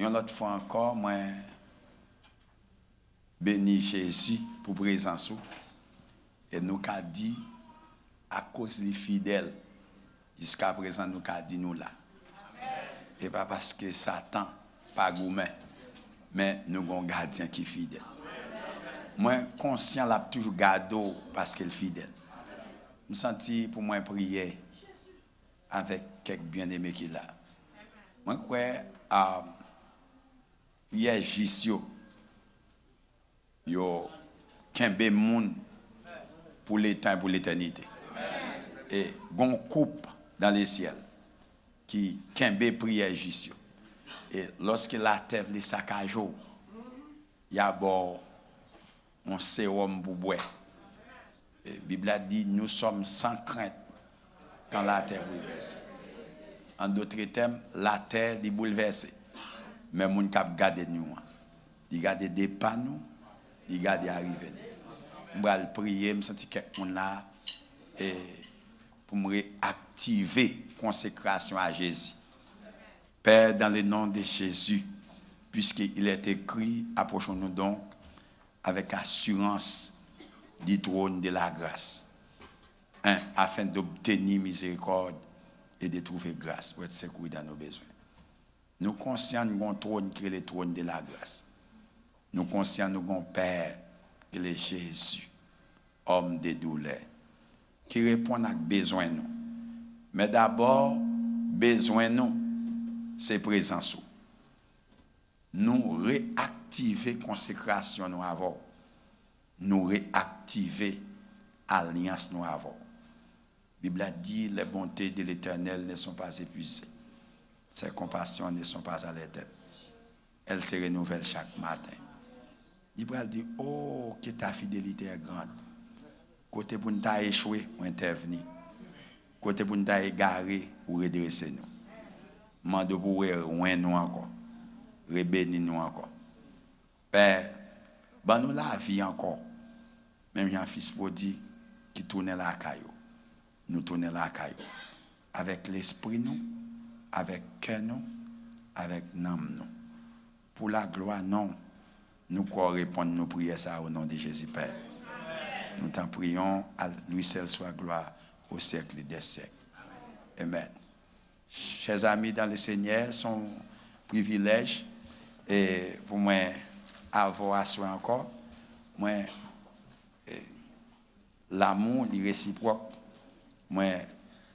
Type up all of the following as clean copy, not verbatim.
une autre fois encore, moi, béni Jésus pour présence. Et nous avons dit, à cause des fidèles, jusqu'à présent, nous avons dit nous là. Et pas parce que Satan, pas gourmet, mais nous avons un gardien qui est fidèle. Moi, conscient, là, toujours gardé parce qu'il est fidèle. Je me sens pour moi prier avec quelques bien-aimés qui là. Moi, je crois, hier, Gisio, yo, kembe moun pour l'éternité et pour l'éternité. Et gon coupe dans les ciels qui kembe prière Gisio. Et lorsque la terre les saccageaux, il y a bon un sérum pour boire. La Bible a dit nous sommes sans crainte quand la terre bouleverse. En d'autres termes, la terre est bouleversée. Mais moun k'ap gade nous. Il gade des panneaux, il gade arriver. Je vais prier, je sens que on là et pour me réactiver consécration à Jésus. Père, dans le nom de Jésus, puisqu'il est écrit, approchons-nous donc avec assurance du trône de la grâce, afin d'obtenir miséricorde et de trouver grâce pour être secouru dans nos besoins. Nous conscients de notre trône qui est le trône de la grâce. Nous conscients de notre Père qui est Jésus, homme de douleur, qui répond à nos besoins. Mais d'abord, besoin nous, c'est présence. Nous réactiver consécration nous avons. Nous réactiver alliance nous avons. La Bible a dit les bontés de l'Éternel ne sont pas épuisées. Ses compassions ne sont pas à l'éternel. Elles se renouvellent chaque matin. La Bible a dit, oh, que ta fidélité est grande. Côté pour nous échoué, ou intervenir. Côté pour nous égaré, ou redresser nous. Mande pour nous encore. Rebénir nous encore. Père, ben nous la vie encore. Même un fils prodigue qui tournait la caillou. Nous tournons la caillou. Avec l'esprit nous, avec cœur nous, avec l'âme nous. Pour la gloire, non. Nous croyons répondre nos prières ça au nom de Jésus Père. Nous t'en prions, à lui seul soit gloire au siècle des siècles. Amen. Chers amis dans le Seigneur, son privilège et pour moi avoir assuré encore, moi l'amour est réciproque. Moi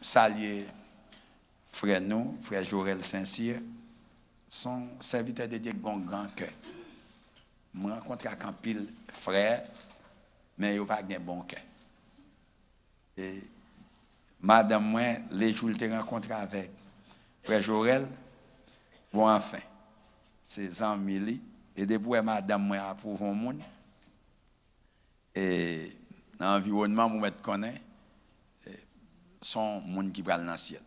saluer frère nous, frère Jorel Saint-Cyr, son serviteur de Dieu bon grand cœur. Je rencontre avec un pile frère, mais il n'a pas de bon cœur. Et madame, moi, les jours où je rencontré avec frère Jorel, bon, enfin, c'est Jean-Mili, et depuis madame, moi, approuve un monde, et dans l'environnement, vous me connaissez, sont monde qui parlent dans le ciel.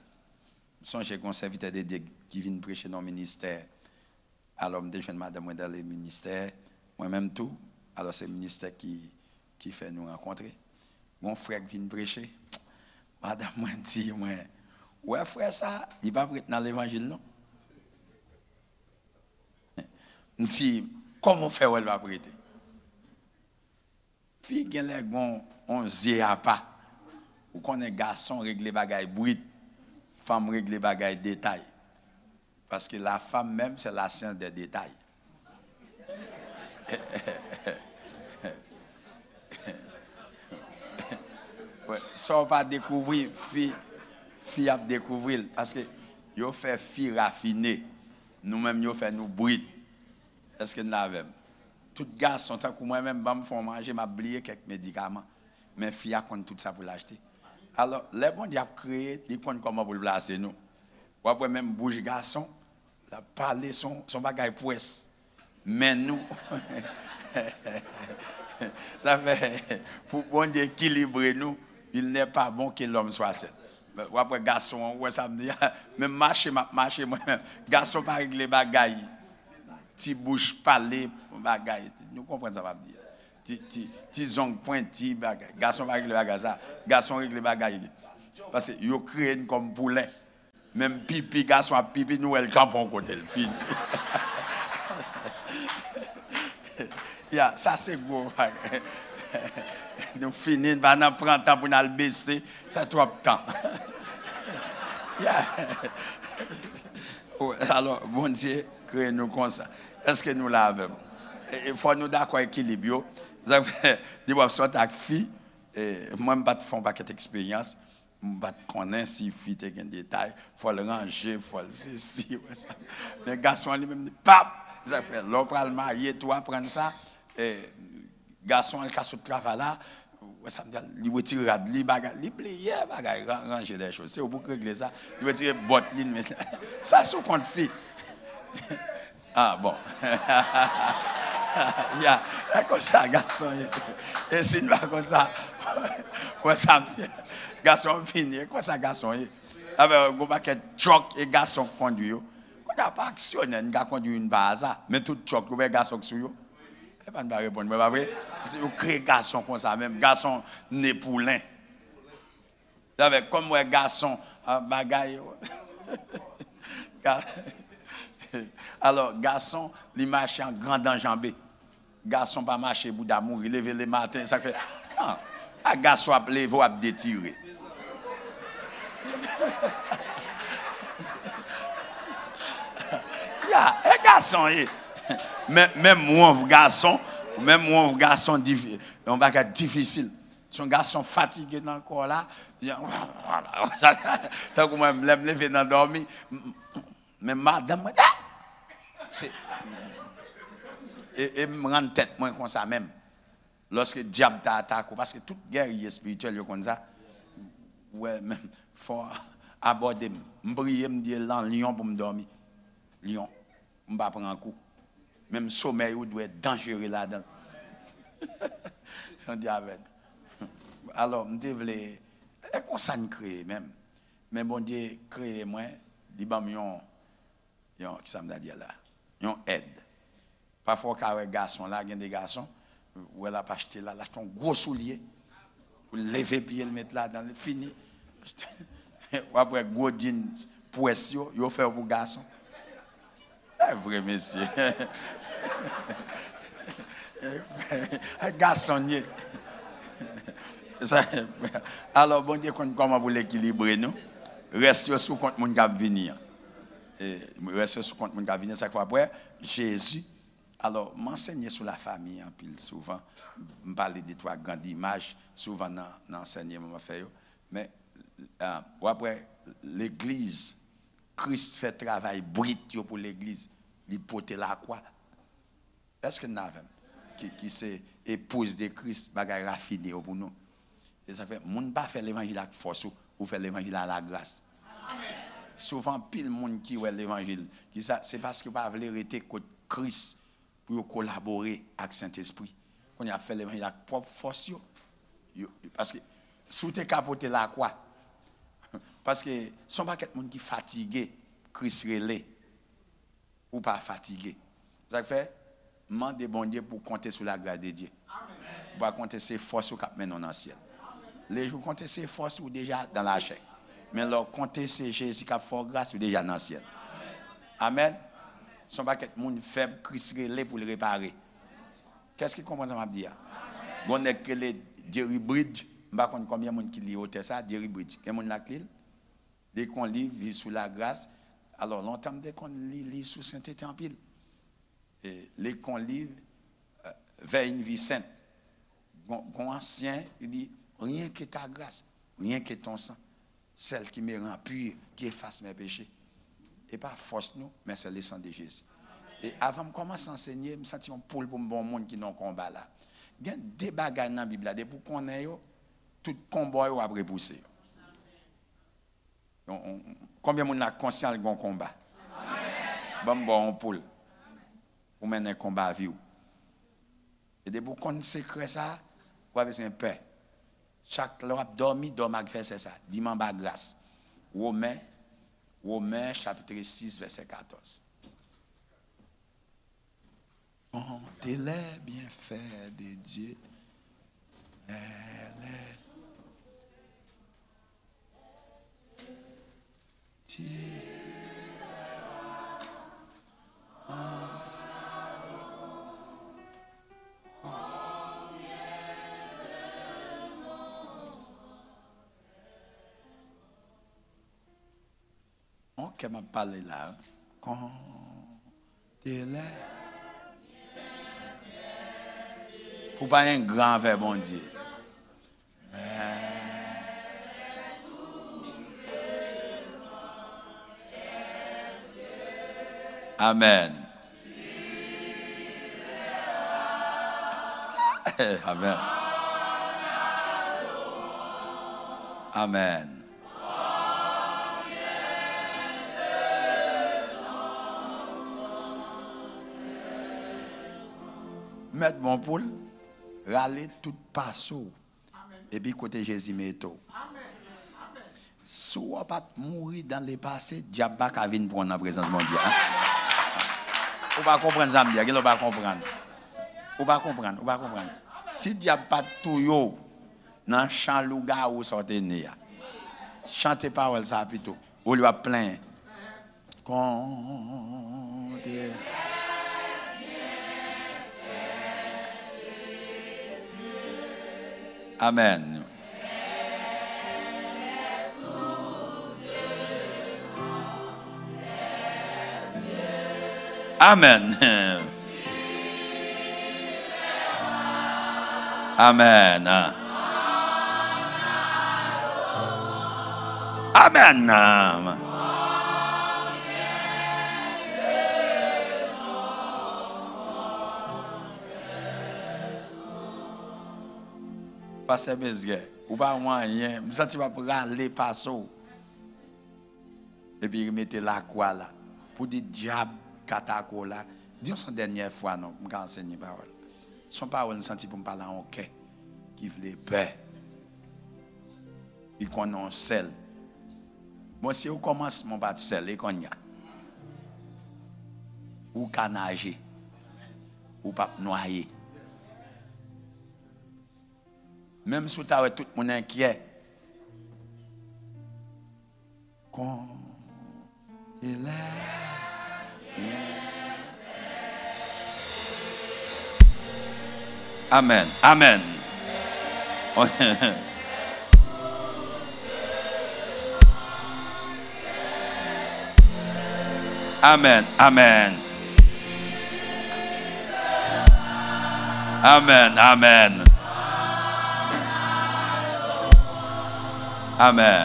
Sont chez un serviteur de Dieu qui vient prêcher dans le ministère. Alors, je suis madame dans le ministère, moi-même tout. Alors, c'est le ministère qui fait nous rencontrer. Mon frère qui vient prêcher. Madame, moi, dit, ouais, frère, ça, il va prêter dans l'évangile, non? Je dis, comment faire elle va prêter? Fille, qui est on zé à pas. Ou qu'on est garçon, régler bagaille bruit. Femme, régler bagaille détail. Parce que la femme même, c'est la science des détails. Ouais, ça va pas découvrir, fille à découvrir. Parce que yo fait fille raffinée. Nous-mêmes, yo fait nous bruit. Est-ce que nous l'avons? Tout garçon, tant que moi-même, je me fais manger, je oublié quelques médicaments. Mais fille a tout ça pour l'acheter. Alors, les bons diables créé, ils connaissent comment pour le placer nous. Ou après même bouge garçon, la parler son bagage poisse. Mais nous, ça fait, pour bon Dieu équilibrer nous, il n'est pas bon que l'homme soit seul. Ou après garçon, ouais, ça me dit, même marcher moi-même, garçon pas régler bagaille. Ti bouche parler bagaille. Nous comprenons ça va me dire. Ti zong pointi bagaille. Garçon pas régler bagaille ça. Garçon régler bagaille. Parce que yo créé comme poulet. Même pipi garçon a pipi nous elle campon côté le fin. Yeah, ça c'est gros. Nous finissons, nous prenons temps pour nous baisser, ça trop de temps. Yeah. Alors, bon Dieu, crée-nous comme ça. Est-ce que nous l'avons? Il faut nous d'accord équilibre. Vous avez dit, vous sortez avec fille, moi, je ne fais pas d'expérience. Je ne connais pas si fille a des détails. Il faut le ranger, il faut le ceci. Les garçons, lui-même, disent, pap! Ils ont fait, l'on prend le marié, toi, prendre ça. Garçon, il casse le travail là. Ça me dit, il retire les bagages, il plie, ranger des choses. C'est au bout de régler ça. Il retire les bottes, ça, c'est compte fille. Ah bon. Yeah, comme ça, garçon. Et si nous pas comme ça, ça garçon fini. Quoi ça, garçon? Avec un gros paquet de choc et garçon conduit. On n'a pas actionné, on a conduit une base, mais tout choc, le garçon sur eux. Et pas de répondre, mais pas vrai. Si vous créez garçon comme ça, même garçon né poulain. Avec comme un garçon, bagaille. Alors, garçon, il marche en grand enjambé. Garçon pas marcher bout d'amour, il lève le matin, ça fait. Non, un garçon a levé, a détiré. Ya, un garçon, même moi, garçon, on va être difficile. Son garçon fatigué dans le corps là, tant que moi, je me lève dans dormir, mais madame, et me rend tête moi comme ça même. Lorsque le diable t'attaque, parce que toute guerrier spirituel comme ça, ouais, même, faut aborder, me briller, me dire lion pour me dormir. Lion, je ne vais pas prendre un coup. Même sommeil, il doit être dangereux là-dedans. On dit avec. Alors, je voulais. Et qu'on s'en crée même. Mais bon Dieu, créer moi, dit qui ça me dit là, yon aide. Parfois, quand un garçon là, il y a des garçons, où elle a pas acheté là, un gros soulier, pour lever pied, le mettre là, dans le fini. Ou après, gros jeans, poissio, il fait pour garçon. C'est vrai, monsieur. Un garçon, alors, bon Dieu, comment vous l'équilibrer, nous? Restez sous compte mon gars venir. Restez sous compte mon gars venir, ça quoi après, Jésus. Alors, m'enseigner sur la famille, en pile, souvent. Me parler des trois grandes images, souvent dans l'enseignement, mais après, l'église, Christ fait travail brut pour l'église. Il porte la croix. Est-ce que nous avons qui c'est épouse de Christ, bagaille raffiné pour nous? Et ça fait, moun pas faire l'évangile avec force ou faire l'évangile à la grâce. Amen. Souvent, pile monde qui ouais l'évangile, c'est parce que pas veut arrêter contre Christ pour collaborer avec Saint-Esprit. Qu'on a fait l'évangile avec propre force. Parce que sous tes capoter la croix. Parce que son paquet de monde qui fatigué, Christ relais ou pas fatigué. Ça fait demander bon Dieu pour compter sur la grâce de Dieu. Amen. Pour compter ses forces au cap maintenant dans le ciel. Les jours compter ses forces ou déjà dans la chair. Mais leur compter c'est Jésus qui a fort grâce ou déjà dans le ciel. Amen. Son paquet de monde faible, Christ relais pour le réparer. Qu'est-ce qu'il comprend ça m'a dit? On est que les Jerry Bridge, je ne sais pas combien de monde qui lit ça, Jerry Bridge. Quel monde la clé? Dès qu'on lit, vit sous la grâce. Alors longtemps dès qu'on lit sous sainteté en pile. Et les qu'on lit vers une vie sainte. Gon ancien, il dit rien que ta grâce, rien que ton sang, celle qui me rend pur, qui efface mes péchés. Et pas force nous, mais c'est le sang de Jésus. Et avant de commencer à enseigner, je me sens un poule pour un bon monde qui n'ont combat là. Il y a des bagages dans la Bible là, pour qu'on ait tout combat ou après pousser. Combien de monde a conscience de bon combat? Bon poule. Pour mener un combat à vie. Et de pour qu'on secret ça, vous avez un paix. Chaque l'heure dormi, dormi fait ça. Dimanche par grâce. Romains chapitre 6 verset 14. Contez les bienfaits de Dieu. Dieu. cœur m'a parlé là. Quand t'es là. Pour pas un grand verbe, bon Dieu. Amen. Amen. Amen. Mettre mon poule, râler tout passeau. Et puis côté Jésus méto. Si on pas mourir dans les passés, diable pas qu'à venir prendre la présence de Dieu. On va comprendre ça, on va comprendre. On va comprendre, on va comprendre. Si diable pas tout yo dans chant louga ou sortez né. Chantez parole ça plutôt. On lui a plein. Amen. Amen. Amen. Amen. Pasteur Mesguer, ou pas moyen, je sens que tu vas râler passeau. Et puis remettre la croix là. Pour dire diable, katako là. Dis son dernière fois, non, je vais enseigner parole. Son parole, je sens pour me parler en cœur. Qui veut paix. Il connaît sel. Moi, si vous commencez mon pas de sel, et qu'on y a. Ou qu'à nager. Ou pas noyer. Même si tu as tout le monde inquiet. Quand il est. Amen. Amen. Amen. Amen. Amen. Amen. Amen.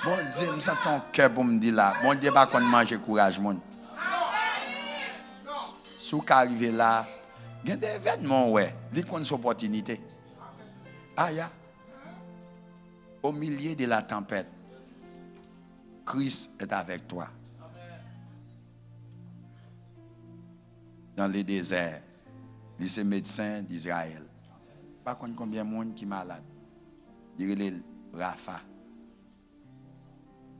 Bon Dieu, je sens ton cœur pour me dire là. Bon Dieu, pas qu'on mange courage, mon. Si vous arrivez là, il y a des événements, ouais. Il y a une opportunité. Ah, ya. Au milieu de la tempête, Christ est avec toi. Dans le désert, il est médecin d'Israël. Pas combien de monde qui est malade. Il est Rapha.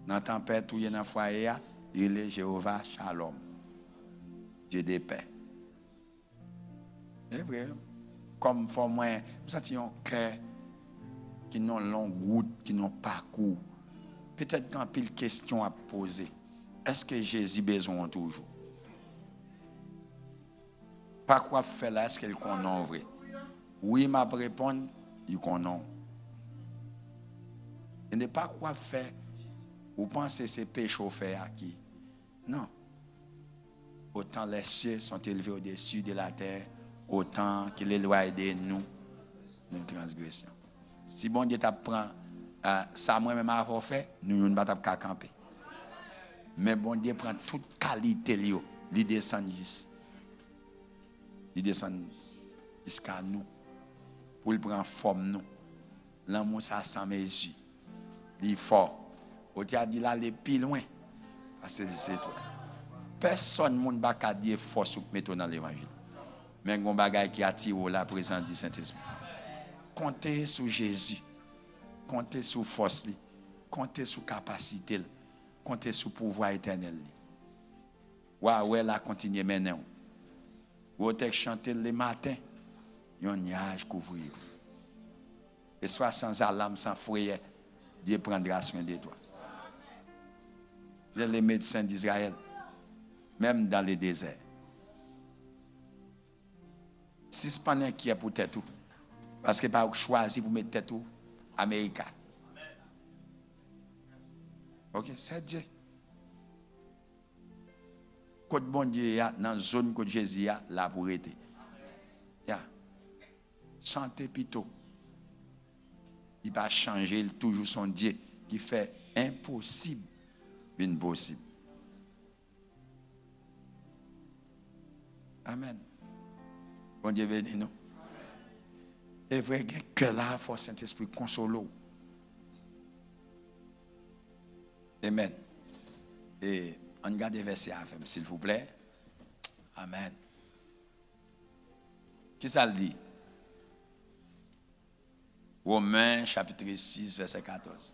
Dans la tempête où il y a un foyer, il est Jéhovah Shalom. Dieu de paix. C'est vrai. Comme pour moi, nous avons un cœur qui n'ont longue route, qui n'ont parcours. Peut-être qu'un pile de questions à poser. Est-ce que Jésus a besoin toujours? Pas quoi faire là, est-ce qu'elle connaît vrai? Oui, m'a répondu, il connaît. Il n'est pas quoi faire. Vous pensez que c'est péché au fait à qui? Non. Autant les cieux sont élevés au-dessus de la terre, autant qu'il éloigne de nous nos transgressions. Si bon Dieu t'apprend ça, moi-même à fait, nous ne pouvons pas camper. Mais bon Dieu prend toute qualité, il descend jusqu'à nous. Pour prendre forme nous. L'amour, ça sans mesure. Il est fort. On t'a dit là, aller plus loin. Parce que c'est toi. Personne ne va pas dire force ou mettre dans l'évangile. Mais il y a un bagage qui attire la présence du Saint-Esprit. Comptez sur Jésus. Comptez sur force. Comptez sur capacité. Comptez sur pouvoir éternel. Ouais, là, continuez maintenant. Vous avez chanté le matin. Il y a un nuage couvrir. Et soit sans alarme, sans foyer, Dieu prendra soin de toi. Les médecins d'Israël, même dans les déserts. Si ce n'est pas qui est pour tête tout, parce que pas choisi pour mettre tête tout, Américain. Ok, c'est Dieu. Côte bon Dieu, dans la zone que Jésus a, là pour être. Chantez plutôt. Il va changer toujours son Dieu qui fait impossible une possible. Amen. Bon Dieu béni nous. Et vrai que là, il faut Saint-Esprit console. Amen. Et on garde les versets avec moi, s'il vous plaît. Amen. Qui ça le dit? Romains chapitre 6, verset 14.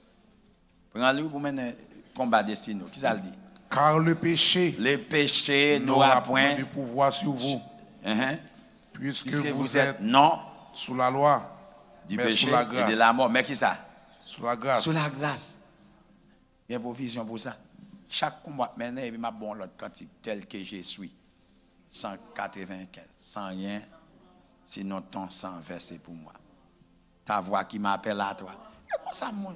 Prenez-le pour mener combat destiné. Qui ça le dit? Car le péché n'aura point de pouvoir sur vous. Puisque vous êtes non sous la loi, du mais péché sous la et grâce. de la mort. Mais qui ça? Sous la grâce. Sous la grâce. Il y a une provision pour ça. Chaque combat maintenant, il m'a bon l'autre cantique tel que je suis. 195. Sans rien, sinon ton sang versé pour moi. Ta voix qui m'appelle à toi. Et comme ça, mon,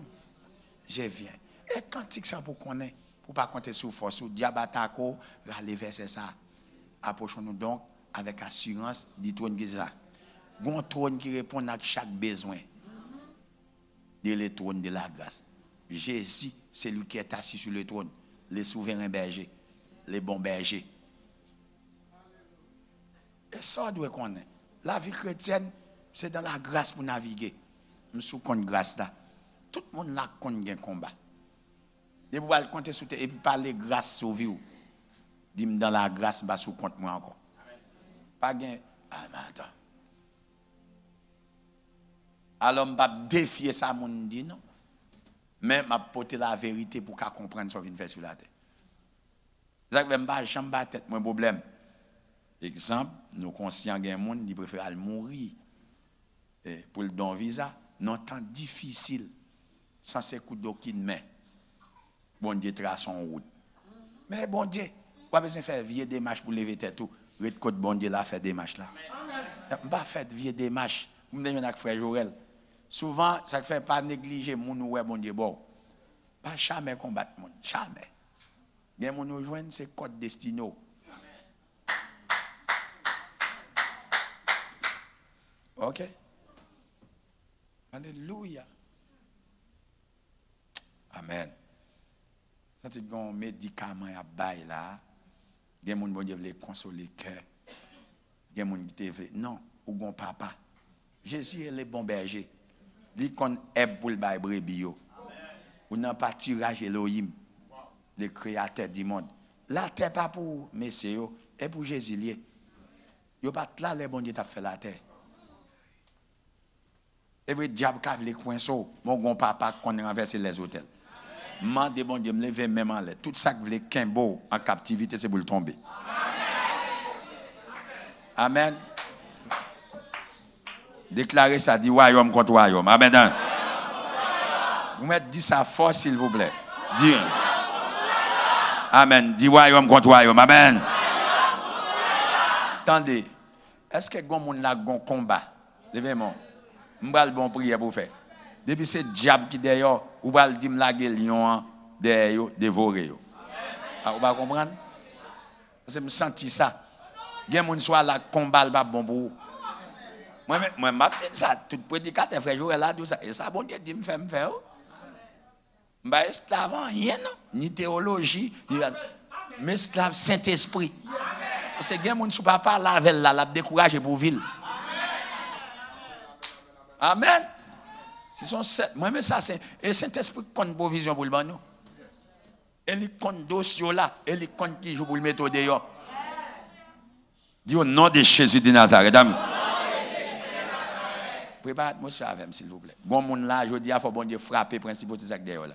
je viens. Et cantique ça pour qu'on ait, pour pas compter sur force, sur diabatako, aller verser ça. Approchons-nous donc avec assurance du trône qui est ça. Bon trône qui répond à chaque besoin. De le trône de la grâce. Jésus, c'est lui qui est assis sur le trône. Les souverains bergers, les bons bergers. Et ça doit connaître. La vie chrétienne, c'est dans la grâce pour naviguer. Je suis contre grâce là. Tout le monde là connaît un combat. Et vous allez compter sur et puis parler grâce sauver vous. Dis-moi dans la grâce, bah sous compte moi encore. Pas gain. Ah mais attends. Alors je ne défier ça mon dit non. Mais m'a porter la vérité pour qu'à comprendre ce qu'on fait sur la terre. Ça veut pas jamais tête mon problème. Exemple, nous conscients qu'il y a un monde qui préfère mourir pour le don visa, non temps difficile, sans ses coups d'aucune main. Bon Dieu trace son route. Mais bon Dieu, pas besoin de faire vieille démarche pour lever tête tout. Red côte bon Dieu là fait démarche là. Pas faire vieille démarche. Vous me avec frère Joël. Souvent, ça ne fait pas négliger mon ouais bon Dieu bon. Pas jamais combattre mon, jamais. Bien mon nous joindre c'est code destino. OK. Alléluia. Amen. Ça c'est un médicament à bail là. Bien mon bon Dieu veut consoler cœur. Bien mon qui veut non, ou bon papa. Jésus est le bon berger. Lui qu'on aide pour le bail brebis. Ou n'a pas tirage Elohim, le créateur du monde. La terre pas pour messieurs et pour Jésus lié. Yo pas là le bon Dieu t'a fait la terre. Et puis diable cave les coins so, mon grand papa qu'on renverser les hôtels. Mande bon Dieu me lever même en l'air. Tout ça que voulait Kimbo en captivité c'est pour le tomber. Amen. Déclarez ça, dit royaume contre royaume. Amen. Vous mettez dit ça fort, s'il vous plaît. Dis. Amen. Dis royaume contre royaume. Amen. Attendez. Est-ce que vous avez un combat? Levez-moi. Je vais bon prière pour faire. Depuis ce diable qui est derrière, vous allez dire que le lion derrière, dévorer. Vous va comprendre? Parce que je sens ça. Il y a des gens qui sont là, combat, pas bon pour vous. Moi, je ça, tout prédicateur, frère Joël, là, tout ça. Et ça, bon Dieu dit, me faire. Je ne suis esclave, rien, ni théologie, mais esclave Saint-Esprit. C'est que les gens qui ne sont pas là, la décourager pour ville. Amen. Moi, mais ça, c'est. Et Saint-Esprit compte provision pour le banon. Et il compte dossier là. Et il compte qui joue pour le mettre dehors. Dis au nom de Jésus de Nazareth. Préparez l'atmosphère avec moi, s'il vous plaît. Bon monde là, je dis, il faut bon Dieu frapper principaux de Isaac derrière là.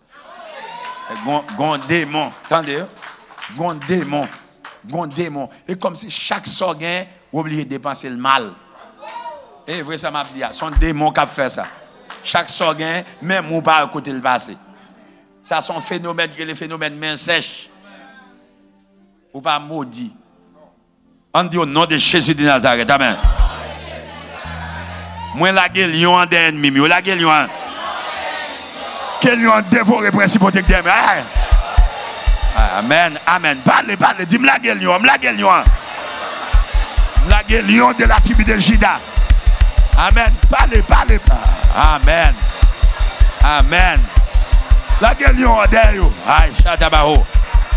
Gon démon, attendez. Gon démon. Et comme si chaque sorguin obligé de dépenser le mal. Et vrai ça m'a dit, son démon qui a fait ça. Chaque sorguin, même ou pas à côté le passé. Ça son phénomène qui est le phénomène main sèche. ou pas maudit. On dit au nom de Jésus de Nazareth. Amen. Moi, la gueule, lion en ennemi. Moi, la gueule, lion. Quel lion dévoré principauté de Dieu. Amen. Amen. Parlez. Dis-moi la gueule, lion. La gueule, lion. La gueule, lion de la tribu de Juda. Amen. Parlez. Amen. Amen. La gueule, lion, derrière. Aïe, Chadabaho.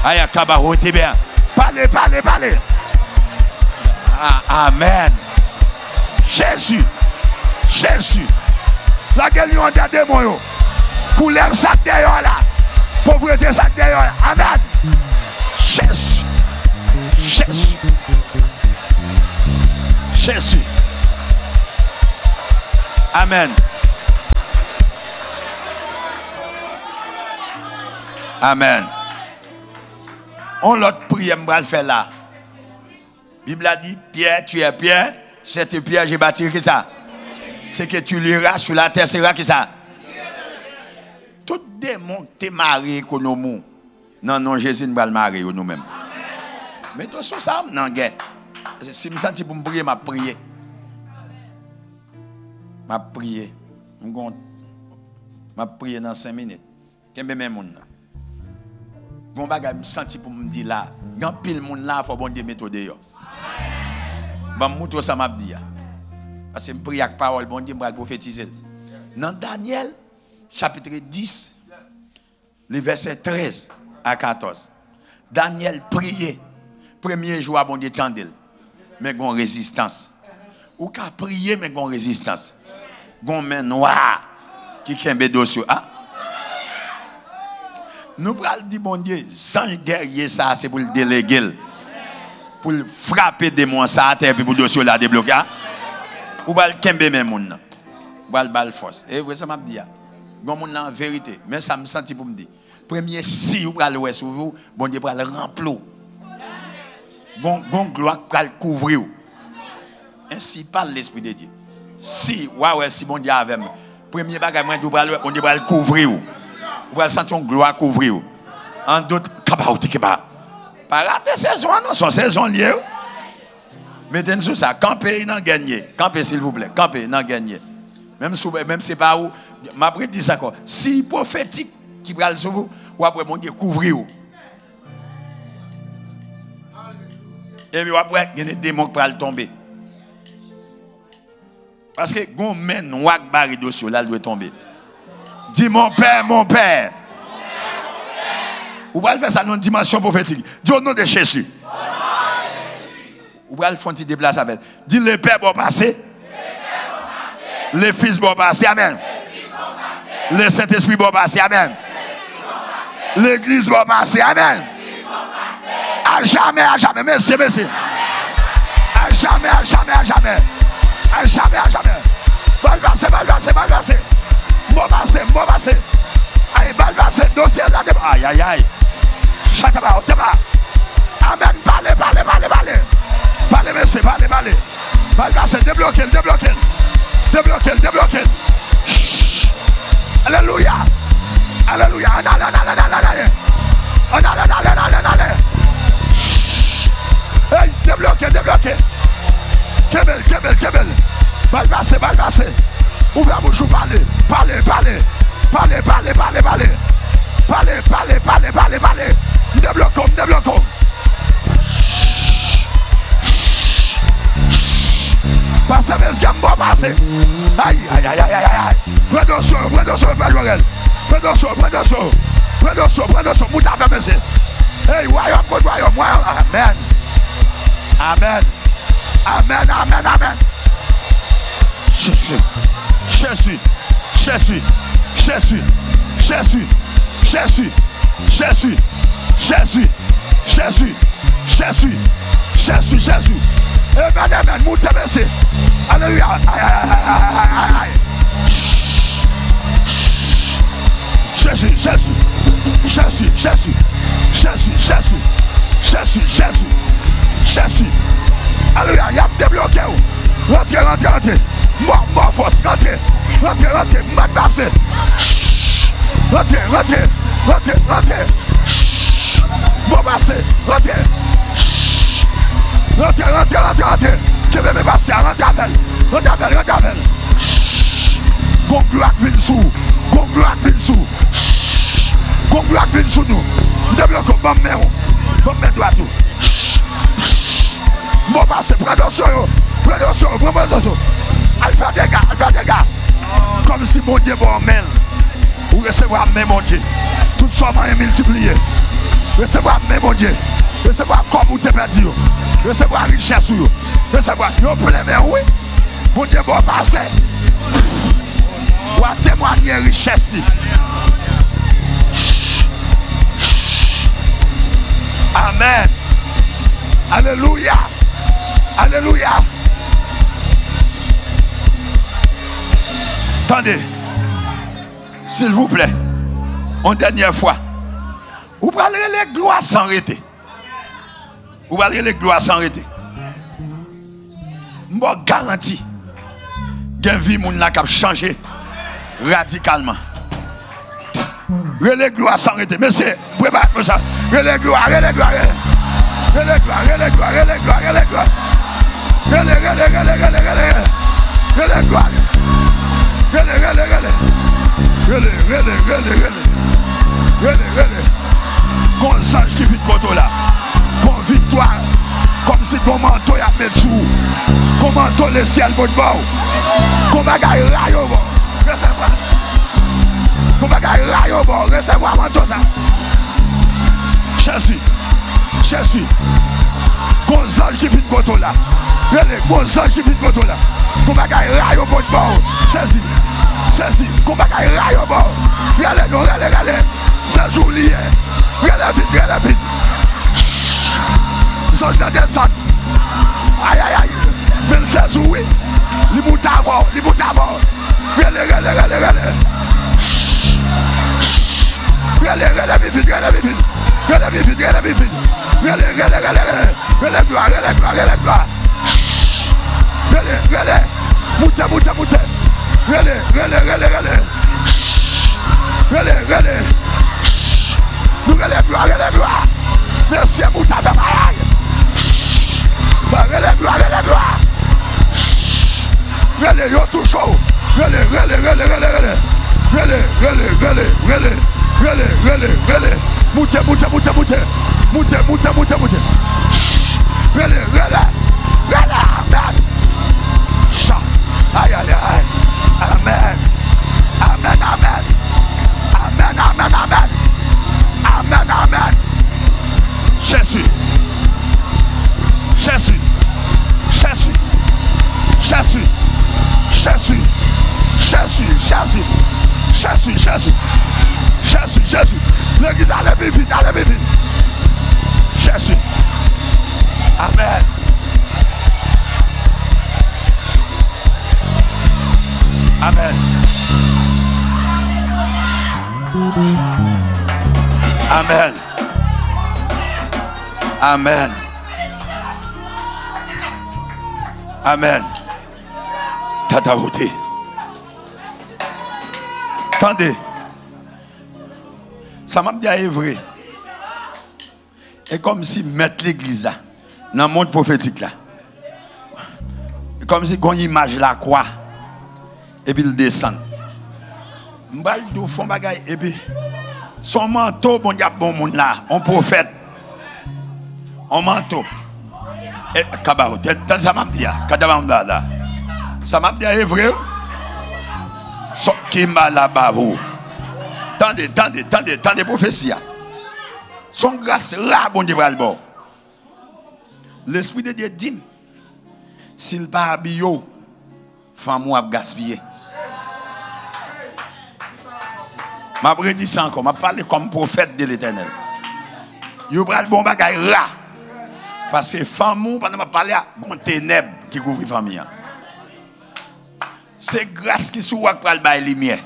Aïe, Kabaho, t'es bien. Parlez. Amen. Jésus. La gueule lion des démons. Couleur sac derrière là. Pauvreté sac derrière là. Amen. Jésus. Amen. Amen. On l'autre prière, on va le faire là. La Bible a dit, Pierre, tu es Pierre. Cette pierre, j'ai bâti qui ça? C'est que tu liras sur la terre, c'est qui ça? Tout démon qui est marié qu'on nous. Non, Jésus ne va le marier nous-mêmes. Mais toi, sur ça, non, guet. Si je me sens pour me prier, je prier. Je prier. Je prier dans 5 minutes. Qu'est-ce que je me sens pour me dire là, quand pile monde là, il faut bon Dieu mettre dehors. Je vais ça m'a dit. Parce que je prie avec parole, bon Dieu, je vais prophétiser. Dans Daniel, chapitre 10, les versets 13 à 14. Daniel priait. Premier jour, bon Dieu, tendel. Mais il y a une résistance. Ou qu'à prier, mais il y a une résistance. Il y a une main noire qui est un dossier. Nous allons dire, bon Dieu, sans guerrier ça, c'est pour le déléguer. Pour frapper des mots ça à terre, puis pour le dossier là débloquer. Ou va le kembe même moun. Ou va le bal force. Et vous ça m'a dit. Gon moun en vérité, mais ça me senti pour me dire. Premier si ou va le sur vous, bon Dieu va le remplir. Gon gloire va le couvrir. Ainsi parle l'esprit de Dieu. Si si bon Dieu avec moi. Premier bagage moi bon Dieu va le couvrir. Ou va sentir une gloire couvrir. En d'autres kabaouti keba. Pas rater saison non, son saison liée. Mettez-nous sur ça. Campez, non gagné. Campez, s'il vous plaît. Campez, non gagné. Même c'est pas où. Ma prête dit ça quoi. Si prophétique qui va le sur vous, ou après mon Dieu couvrir. Et puis après, il y a des démons qui vont tomber. Parce que gon men wak bari dossier là doit tomber. Dis mon père. Ou va faire ça dans une dimension prophétique. Dis au nom de Jésus. Ou va le faire déplacer avec. Dis le père bon passer. Le fils bon passer. Amen. Le Saint-Esprit bon passer. Amen. L'église bon passer. Amen. À jamais. Merci. À jamais. Mal passer. Bon passer. Aïe, mal passer. Dossier là. Aïe. Chakaba, amen. Parlez. Parlez, monsieur, parlez. Mal passer. Débloquez. Chut. Alléluia. Allez. Hey, débloquez. Kebel. Mal passer. Ouvrez la bouche, parlez. Parlez. Débloquons. Passez, mais ce qui va passer. Aïe. Prends d'osso, frère Joël. Prends d'osso. Mouta fait monsieur. Hey, royaume. Amen. Jésus. Amen. Moutez merci. Alléluia. Jésus. Alléluia. Il y a débloqué. Rentrez. Moi, force. Rentrez. Mal passé. Rentrez. Bon passé. Rentrez. Rentrez. Que bébé passer, rentrez avec. Gon gloire vient sous. Gon gloire vient sous nous. Débloquons, bon mais doit tout. Bon passer, prenez attention. Elle fait des gars. Comme si mon Dieu bon main. Ou recevoir même mon Dieu. Tout ça m'a multiplié. Recevoir même mon Dieu. Recevoir comme vous t'es perdu. Recevoir richesse. Recevoir yo plein oui. Mon Dieu bon passer. Ou à témoigner richesse. Amen. Alléluia. Attendez. S'il vous plaît. Une dernière fois. Vous parlez les gloires sans arrêter. Je garantis. Que vie moun la cap changer radicalement. Les gloires sans arrêter. Mais c'est préparez-moi ça. Les gloires. Qu'on sache qui vit de là. Qu'on victoire. Comme si ton manteau y a mis sous. Qu'on manteau le ciel pour bord. Qu'on bagaille raille au bord. Recevoir. Qu'on bagaille raille au bord. Recevoir manteau ça. Jésus. Qu'on sache qui vit de là. Qu'on sache qui vit de là. Qu'on bagaille raille au bord. Jésus. Qu'on bagaille raille au bord. Regardez. C'est jour lié. Regardez vite. Songe de descendre. Aïe. Mais c'est jour, oui. Les bouts d'abord. Regardez. Merci pour ta famille. Regardez, yo tout chaud. Regardez. Moutez. Amen. Amen. Jésus. L'église allez vite. Jésus. Amen. Amen. Tata Routé. Attendez. Ça m'a dit à vrai. Et comme si mettre l'église là, dans le monde prophétique là. Comme si on image la croix. Et puis il descend. M'bal dou font bagay et puis son manteau bon y a bon monde là, on prophète. On manteau. Et kabao, ça m'a dit là. Ça m'a dit est vrai. So qui m'a là-bas. Tendez prophétie. Son grâce là bon Dieu va le bon. L'esprit de Dieu dit s'il pas habillé, femme ou a gaspillé. Ma prédit ça encore, m'a parlé comme prophète de l'Éternel. Yo bral bon bagay là. Parce que femme ou pendant m'a parlé à gon ténèbres qui couvre famille. C'est grâce qui sous pour le bail lumière.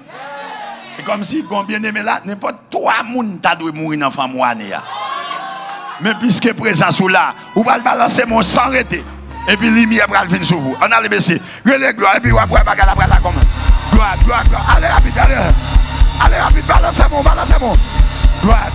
Et comme si gon bien aimé là, n'importe trois moun ta doit mourir dans femme ou année. Mais puisque présence ou là, ou va balancer mon sang arrêté. Et puis lumière pral venir sur vous. On a le baisser. Relais gloire et puis on va bagarre là comme gloire. Allez rapide. Allez rapide, balancez mon. Gloire.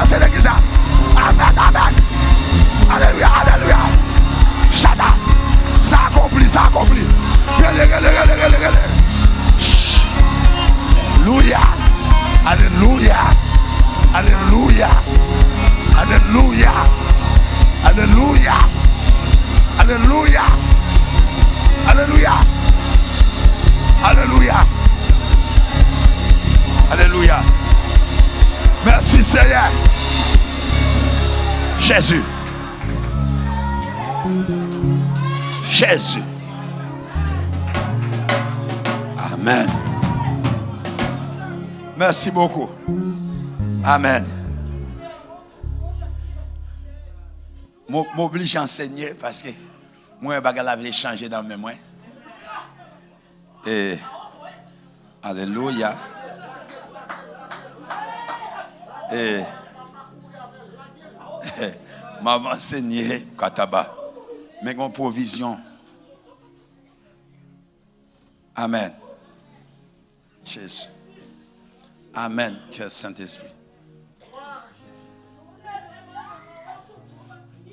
c'est l'église. Amen, amen. Alléluia, alléluia. Chata. Ça accompli, ça accompli. Alléluia. Alléluia. Alléluia. Alléluia. Alléluia. Alléluia. Alléluia. Alléluia. Alléluia. Merci Seigneur. Jésus. Jésus. Amen. Merci beaucoup. Amen. M'oblige à enseigner parce que moi, je vais changer dans mes mains. Et alléluia. Et m'a enseigné Kataba. Mais une provision. Amen. Jésus. Amen. Que Saint-Esprit.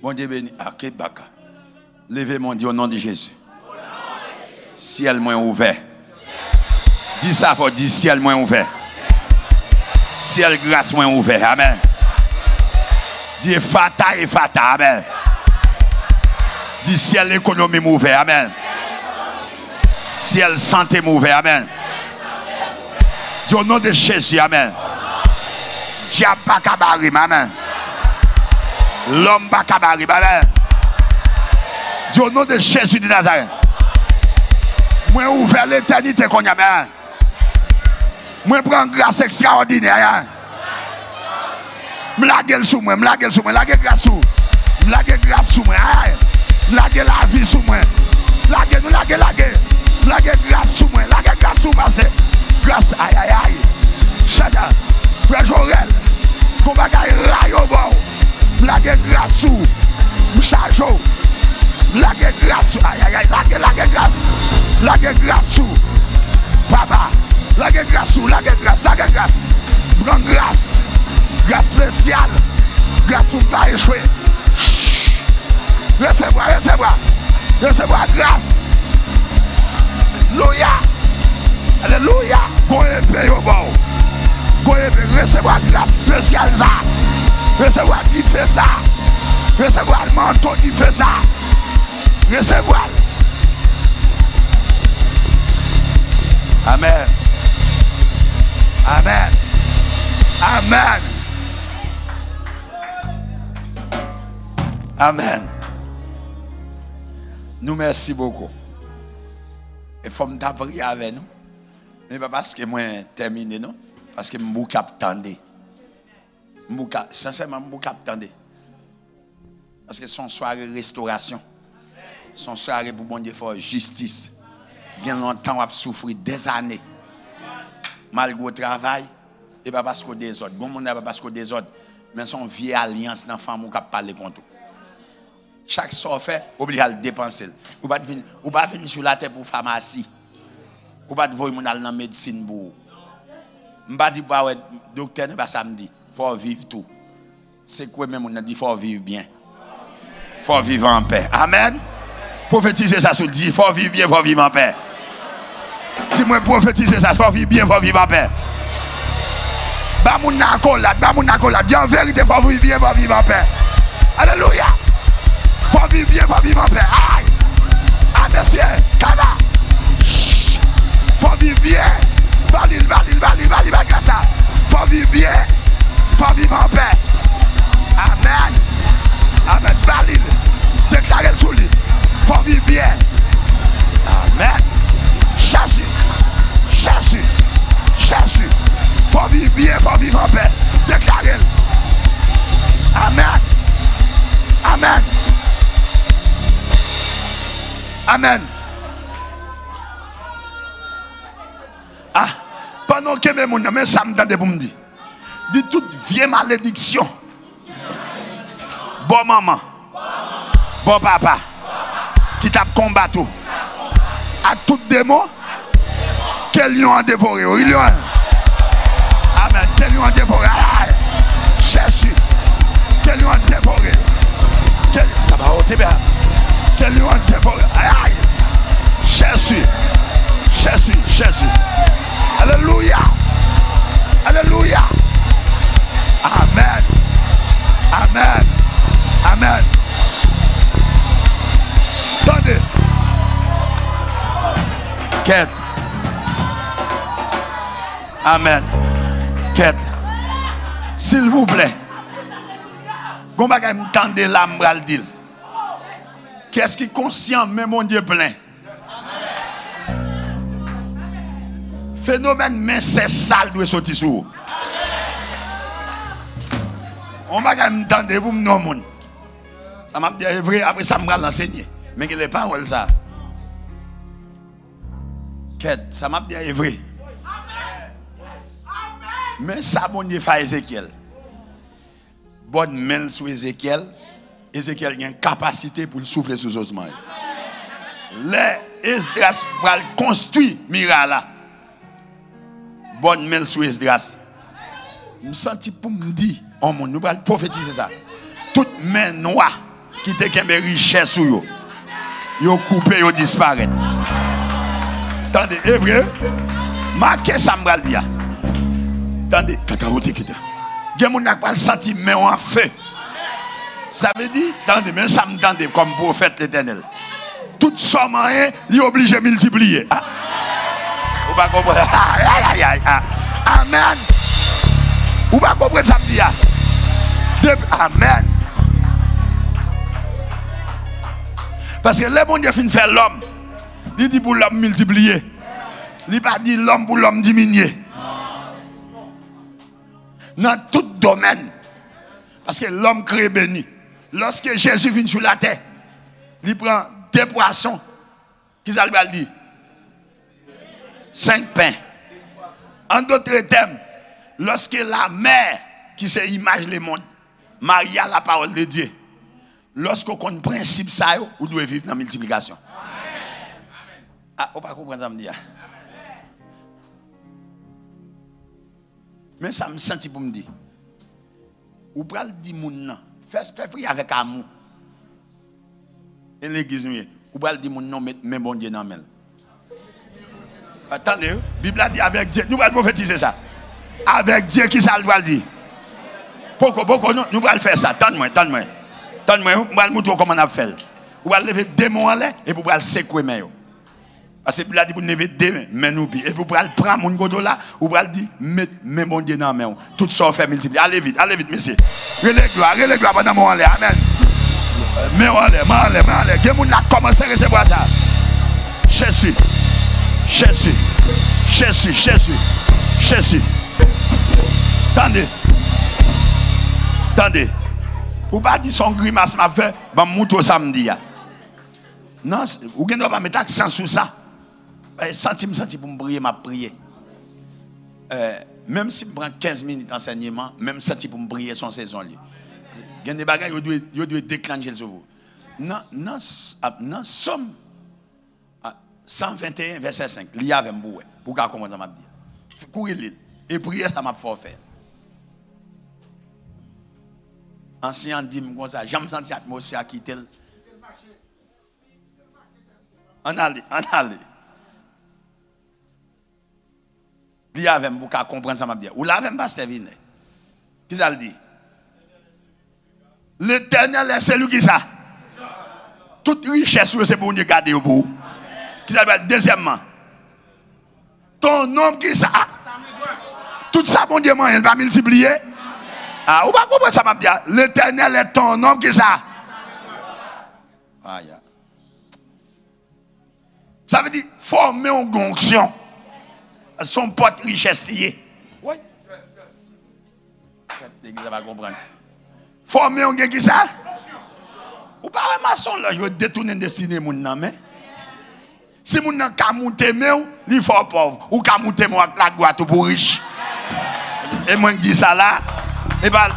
Bon Dieu béni. Akebaka. Levez mon Dieu au nom de Jésus. Ciel moins ouvert. Dis ça, faut dire ciel moins ouvert. Ciel grâce moins ouvert. Amen. Dis fata et fata. Amen. Dis ciel économie ouvert. Amen. Ciel santé ouvert. Amen. Dis au nom de Jésus. Amen. Diable bakabarim. Amen. L'homme bakabarim. Amen. Dis au nom de Jésus de Nazareth. Moi ouvert l'éternité qu'on y a bien. Moi prends grâce extraordinaire. Me lague sous moi, me lague sous moi, lague grâce sous. Me lague grâce sous moi. Me lague la vie sous moi. Lague nous lague grâce sous moi, lague grâce sous moi. Grâce aïe aïe aïe. Chada, frère Jorel. Qu'on va gagner raille au bord. Me lague grâce sous. Me charge. Lague grâce, aïe aïe aïe, lague grâce, lague grâce sous, papa, lague grâce sous, lague grâce, prends grâce, grâce spéciale, grâce pour ne pas échouer. Recevoir grâce. Alléluia, alléluia, qu'on épée au bord, qu'on épée, recevoir grâce spéciale ça, recevoir qui fait ça, recevoir le manteau qui fait ça. Recevoir. Amen. Amen. Amen. Amen. Nous merci beaucoup. Il faut me prier avec nous. Mais pas parce que moi terminé non, parce que je suis attendé. Sincèrement, je suis attendé. Parce que son soirée restauration. Son soirée pour bon Dieu faire justice. Bien longtemps, on a souffert des années. Malgré le travail, et pas parce que des autres. Bon, on n'est pas parce que des autres. Mais son vieille alliance dans la femme qui parle contre. Chaque sort fait, obligé à le dépenser. Ou pas venir sur la terre pour pharmacie. Ou pas venir dans la médecine pour. Je ne dis pas, docteur, ça me dit, il faut vivre tout. C'est quoi même on a dit, il faut vivre bien. Il faut vivre en paix. Amen. Prophétiser ça sur le dit, il faut vivre bien, il faut vivre en paix. Dis-moi, prophétiser ça, il faut vivre bien, il faut vivre en paix. Ba moun nakola, dis en vérité, il faut vivre bien, il faut vivre en paix. Alléluia. Il faut vivre bien, il faut vivre en paix. Aïe. Ah, monsieur, Kaba. Il faut vivre bien. Valil, ça. Il faut vivre bien, il faut vivre en paix. Amen. Amen. Valil. Déclarez le sous lui. Il faut vivre bien. Amen. Jésus. Il faut vivre bien, il faut vivre en paix. Déclarez-le. Amen. Amen. Amen. Ah, pendant que mes gens, mais ça me donne pour me dire. Dis toute vieille malédiction. Bon maman. Bon papa. Qui t'a combattu. À tout démon. Quel lion a dévoré. Amen. Quel lion a dévoré. Jésus. côté. Quel lion dévoré. Aïe. Jésus. Jésus. Jésus. Alléluia. Alléluia. Amen. Amen. Amen. Attendez. Quête. Amen. Quête. S'il vous plaît. Qu'est-ce qui est conscient, mais mon Dieu plein? Phénomène, mais c'est sale, doit sortir sur vous. On va m'entendre, vous me ça m'a dit vrai, après ça m'a l'enseigner. Mais il n'est pas ça. Quête, ça m'a dit vrai. Mais ça, mon Dieu, fait Ézéchiel. Bonne main sur Ézéchiel. Ézéchiel a une capacité pour le souffler sous osement. Les Esdras va construire miracle là. Bonne main sur Esdras. Je me sens pour me dire, oh mon, nous allons prophétiser ça. Toute main noire qui te kembe richesse sur yo. Yo coupé, yo disparaît. Attendez, est vrai? Marquez ça m'bral dia. Attendez, kakaote kita. Gen moun nak pas senti mais en feu. Ça veut dire, attendez, mais ça me tende comme prophète l'Éternel. Tout ça moyen, il est obligé de multiplier. Ah. Vous pas comprendre? Aïe, aïe, aïe. Amen. Vous pas comprendre ça me dit? Amen. Parce que le bon Dieu fin faire l'homme. Il dit pour l'homme multiplier. Il pas dit l'homme pour l'homme diminuer. Dans tout domaine. Parce que l'homme crée béni. Lorsque Jésus vient sur la terre, il prend 2 poissons. Qu'est-ce qu'il dit? 5 pains. En d'autres termes, lorsque la mère, qui c'est l'image du monde, Maria la parole de Dieu, lorsque on connaît le principe, ça, vous devez vivre dans la multiplication. Ah, on ne peut pas comprendre ça me dire. Mais ça me sentit pour me dire. Ou pral di moun nan, fais prier avec amour. Et l'église ou pral di moun nan mais bon Dieu nan men. Attendez, la Bible a dit avec Dieu, nous allons prophétiser ça. Avec Dieu qui ça doit le dire. Pourquoi nous allons faire ça? Tande-moi, nous allons montrer comment on a fait. Ou allons lever des mots en l'air et pour aller secouer mes yo. Parce que la Bible a dit pour lever des mains nous et pour aller prendre mon godo là, ou pour aller dire mais mon Dieu dans main. Tout ça fait multiplier. Allez vite, monsieur. Relève gloire pendant mon en l'air. Amen. Mais en l'air. Que moun a commencé à recevoir ça. Jésus. Attendez. Ou pas dire son grimace m'a fait, ben mouto samedi. Non, ou ne doit pas mettre accent sur ça. Senti pour me prier, m'a prié. Même si je prends 15 minutes d'enseignement, même senti pour me prier son saison. Il y a des bagages qui doivent déclencher sur vous. Non, Somme 121, verset 5. Il y a un bouet. Pour qu'on commence à dire. Courir l'île. Et prier, ça m'a fait faire. Ancien dit comme ça, j'aime sentir l'atmosphère qui tel. On allait. Il y avait pour comprendre ça m'a dit. Ou là même pas Stevine. Qui ça le dit? L'Éternel est celui qui ça. Toute richesse c'est pour nous garder au bout. Qui ça veut dire? Deuxièmement. Ton nom qui ça. Tout ça bon Dieu il va multiplier. Ah, ou pas comprendre ça m'a dit. L'Éternel est ton nom qui ça. Aïe. Ça veut dire former une onction. Son porte richesse liée. Oui. Ça va comprendre. Former un qui ça? Ou pas un maçon là, je détourne une destinée mon nom. Si mon nom ka monter mais il faut pauvre ou ka monter moi la gloire tout pour riche. Et moi dis ça là et bah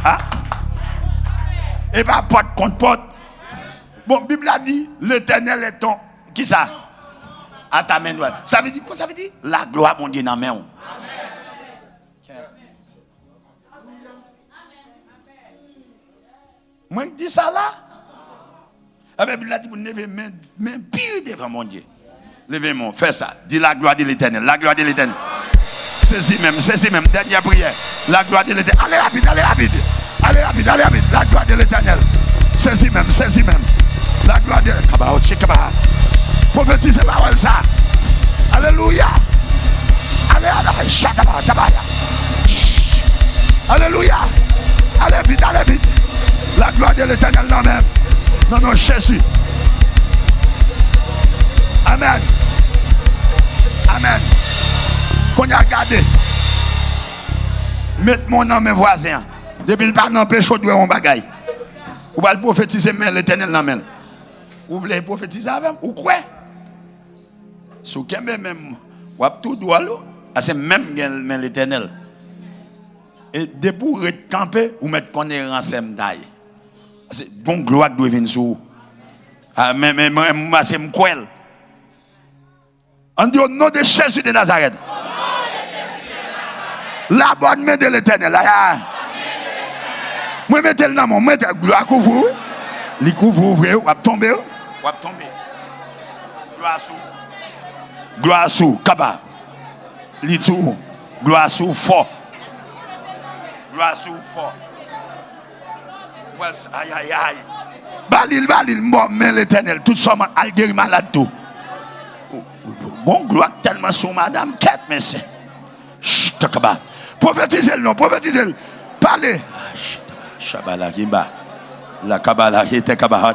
porte contre porte. Bon Bible a dit l'Éternel est ton qui ça? À ta main droite. Ça veut dire quoi? Ça veut dire la gloire mon Dieu dans main. Amen. Moi je dis ça là. La Bible a dit, vous levez main pire devant mon Dieu. Levez-moi, fais ça. Dis la gloire de l'Éternel. La gloire de l'Éternel. Saisis même. Dernière prière. La gloire de l'Éternel. Allez rapide. Allez rapide. La gloire de l'Éternel. Saisis même. La gloire de l'Éternel. Prophétisez parole ça. Alléluia. Alléluia. Allez vite. La gloire de l'Éternel, non même. Non, Jésus. Amen. Qu'on a gardé. Mettez mon nom mes voisins. Depuis le pas n'empêche de mon bagaille. Ou va le prophétiser mais l'Éternel non même. Vous voulez prophétiser avec ou quoi? Sous qui même ou a tout droit là, c'est même l'Éternel. Et de pour camper ou mettre qu'on est ensemble d'aille. C'est bon gloire doit venir sur. Ah mais c'est m'quel. On dit au nom de Jésus de Nazareth. La bonne main de l'Éternel. Moi mettez le nom, mettez gloire couvre. Les couvre ouvrir, ou va tomber. Gloire sous kaba. Litou. Gloire sous fort. Aïe. Balil, bon, mais l'Éternel, tout ça, al guéri malade tout. Bon, gloire tellement sur madame, quête, mais c'est. Chut, takaba. Prophétisez-le. Parlez. Shabala Kimba. La Kabala, qui était Kabaha.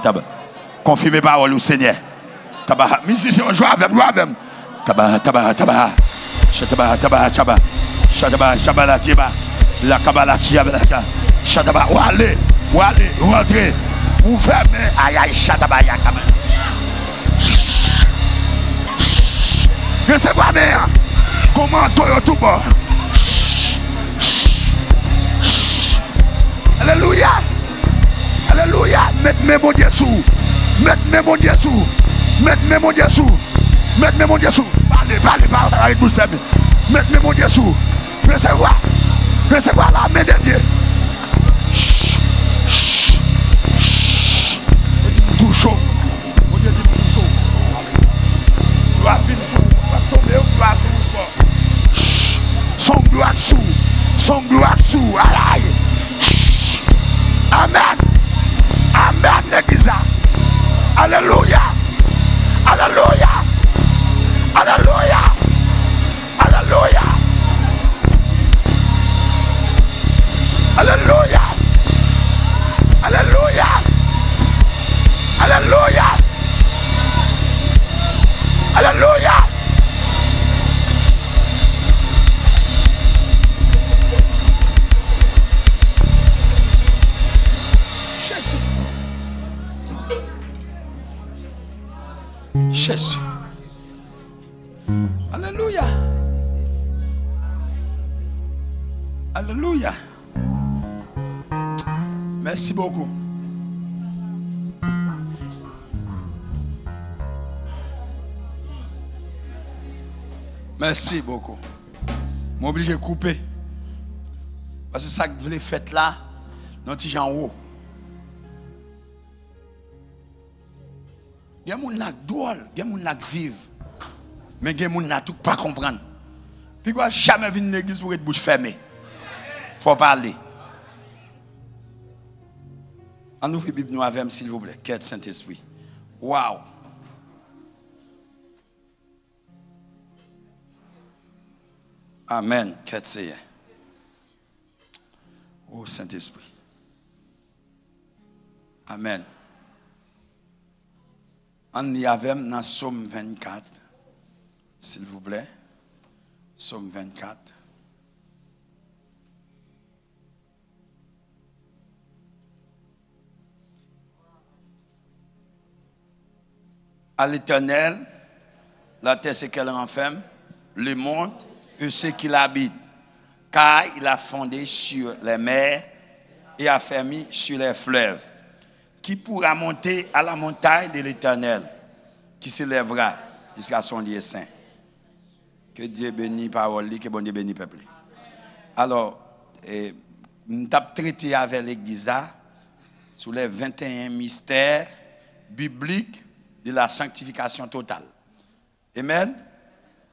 Confirmez parole au Seigneur. Kabaha. Musicien, joue avec. Tabaha. Shabala Kimba. La Kabala Chiabalaka. Shataba. Ou allez, rentrez. Vous fermez. Aïe, Shataba Yakama. Recevez mère. Comment toi tout bas. Alléluia. Mettez mon Dieu sous. Mettez mon Dieu sous. Parlez avec vous. Mettez mon Dieu sous. Recevoir la main de Dieu. Tout chaud. Mon Dieu dit tout chaud. Gloire sous. Gloire sous. Son gloire sous. Aïe. Amen, l'église. Alléluia. Jésus. Alléluia. Merci beaucoup. Merci beaucoup. M'oblige de couper. Parce que ça que vous voulez faire là, dans petit en haut. Il y a des gens qui drôle, il y a des gens qui vivent. Mais il y a des gens qui ne pas comprendre. Puis quoi, jamais venir dans l'église pour être bouche fermée. Il faut parler. On ouvre la Bible nous avec, s'il vous plaît. Quête Saint-Esprit. Waouh. Amen. Quête Seigneur. Oh Saint-Esprit. Amen. On y avait dans Somme 24, s'il vous plaît. Somme 24. À l'Éternel, la terre c'est qu'elle renferme, le monde et ceux qui l'habitent, car il a fondé sur les mers et a fermé sur les fleuves. Qui pourra monter à la montagne de l'Éternel, qui s'élèvera jusqu'à son lieu saint. Que Dieu bénisse parole, que bon Dieu bénisse peuple. Alors, nous avons traité avec l'église sur les 21 mystères bibliques de la sanctification totale. Amen.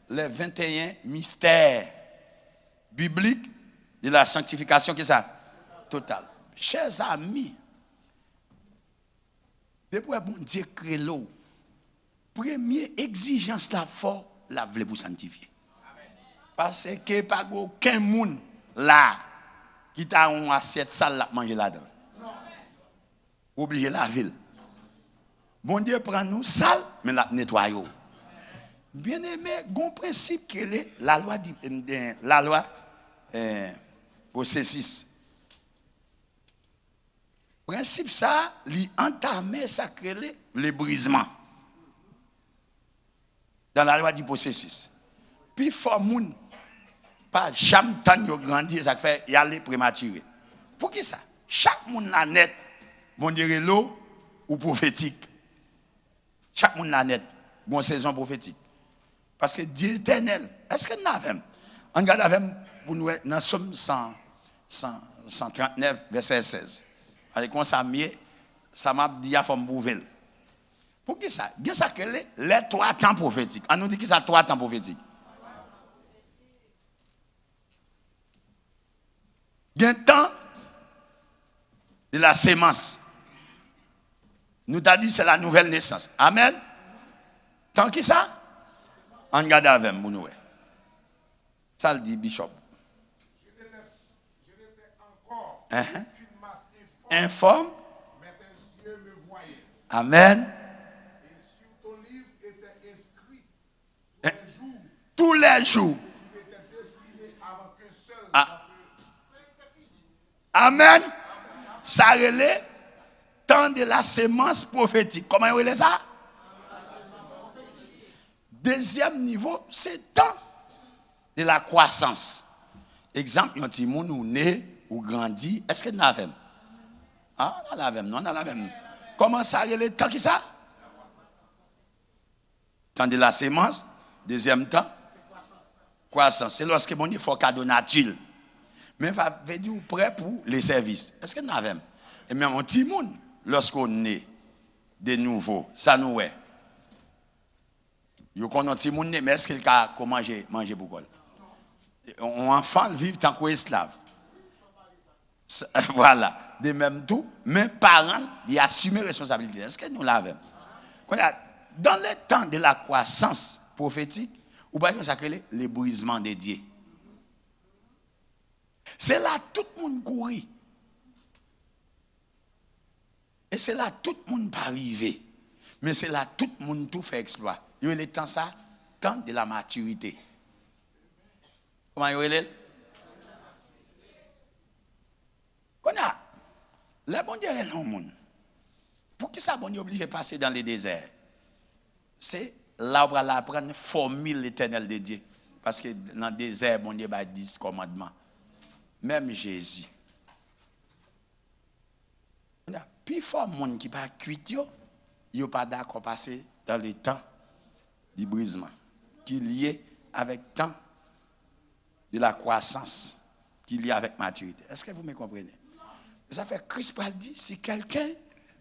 Les 21 mystères bibliques de la sanctification, qui ça? Totale. Chers amis, depuis que bon Dieu crée l'eau, première exigence là fort, la voulait pour sanctifier. Parce que pas aucun monde là qui t'a une assiette sale là manger là-dedans. Oubliez la ville. Bon Dieu prend nous sale, mais la nettoie. Bien aimé, gon principe que la loi processus. Principe ça, li entamé ça crée le brisement. Dans la loi du processus. Puis faut moun pas jamais tant de grandir, ça fait y aller prématuré. Pour qui ça? Chaque monde la net, bon Dieu l'eau ou prophétique. Chaque monde la net, bon saison prophétique. Parce que Dieu éternel, est-ce que nous avons? On regarde avec pour nous dans Somme 139 verset 16. Avec moi ça mieux, ça m'a dit à forme bouvelle. Pour qui ça? Bien ça que les 3 temps prophétiques. On nous dit que ça 3 temps prophétiques. Il y a un temps de la sémence. Nous t'a dit c'est la nouvelle naissance. Amen. Tant qui ça? On regarde avec nous. Ça le dit Bishop. Je n'étais encore Uh-huh. qu'une masse Informe. mais tes yeux me voyaient. Amen. Et sur ton livre était inscrit Tous les jours. qui était destiné avant qu'un seul. Ah. Amen. Ça relève temps de la sémence prophétique. Comment on relève ça? Deuxième niveau, c'est temps de la croissance. Exemple, un petit monde ou né ou grandi, est-ce que nous avons? Ah, on l'avons, non, on l'avons. Comment ça relève temps qui ça? Temps de la sémence. Deuxième temps, croissance. C'est lorsque mon il faut cadeau nature. Mais il va dire prêt pour les services. Est-ce que nous avons? Et même un petit monde, lorsqu'on est de nouveau, ça nous est. Vous connaissez un petit monde, mais est-ce qu'il a manger beaucoup? Un enfant vit tant qu'esclave. Voilà. De même tout, mais parents, ils assument la responsabilité. Est-ce que nous l'avons? Dans le temps de la croissance prophétique, ou bien ça s'appelle le brisement des dieux. C'est là tout le monde courir. Et c'est là tout le monde pas arriver. Mais c'est là tout le monde tout fait exploit. Il y a le temps ça, temps de la maturité. Comment il y a le bon Dieu est dans le monde. Pour qui ça bon Dieu obligé de passer dans les déserts? C'est là où on va apprendre la formule éternelle de Dieu. Parce que dans le désert, bon Dieu va 10 commandements. Même Jésus. Puis fort monde qui pas cuit yo, il pas d'accord passer dans le temps du brisement qui est lié avec le temps de la croissance qui est lié avec maturité. Est-ce que vous me comprenez? Ça fait Christ va dire si quelqu'un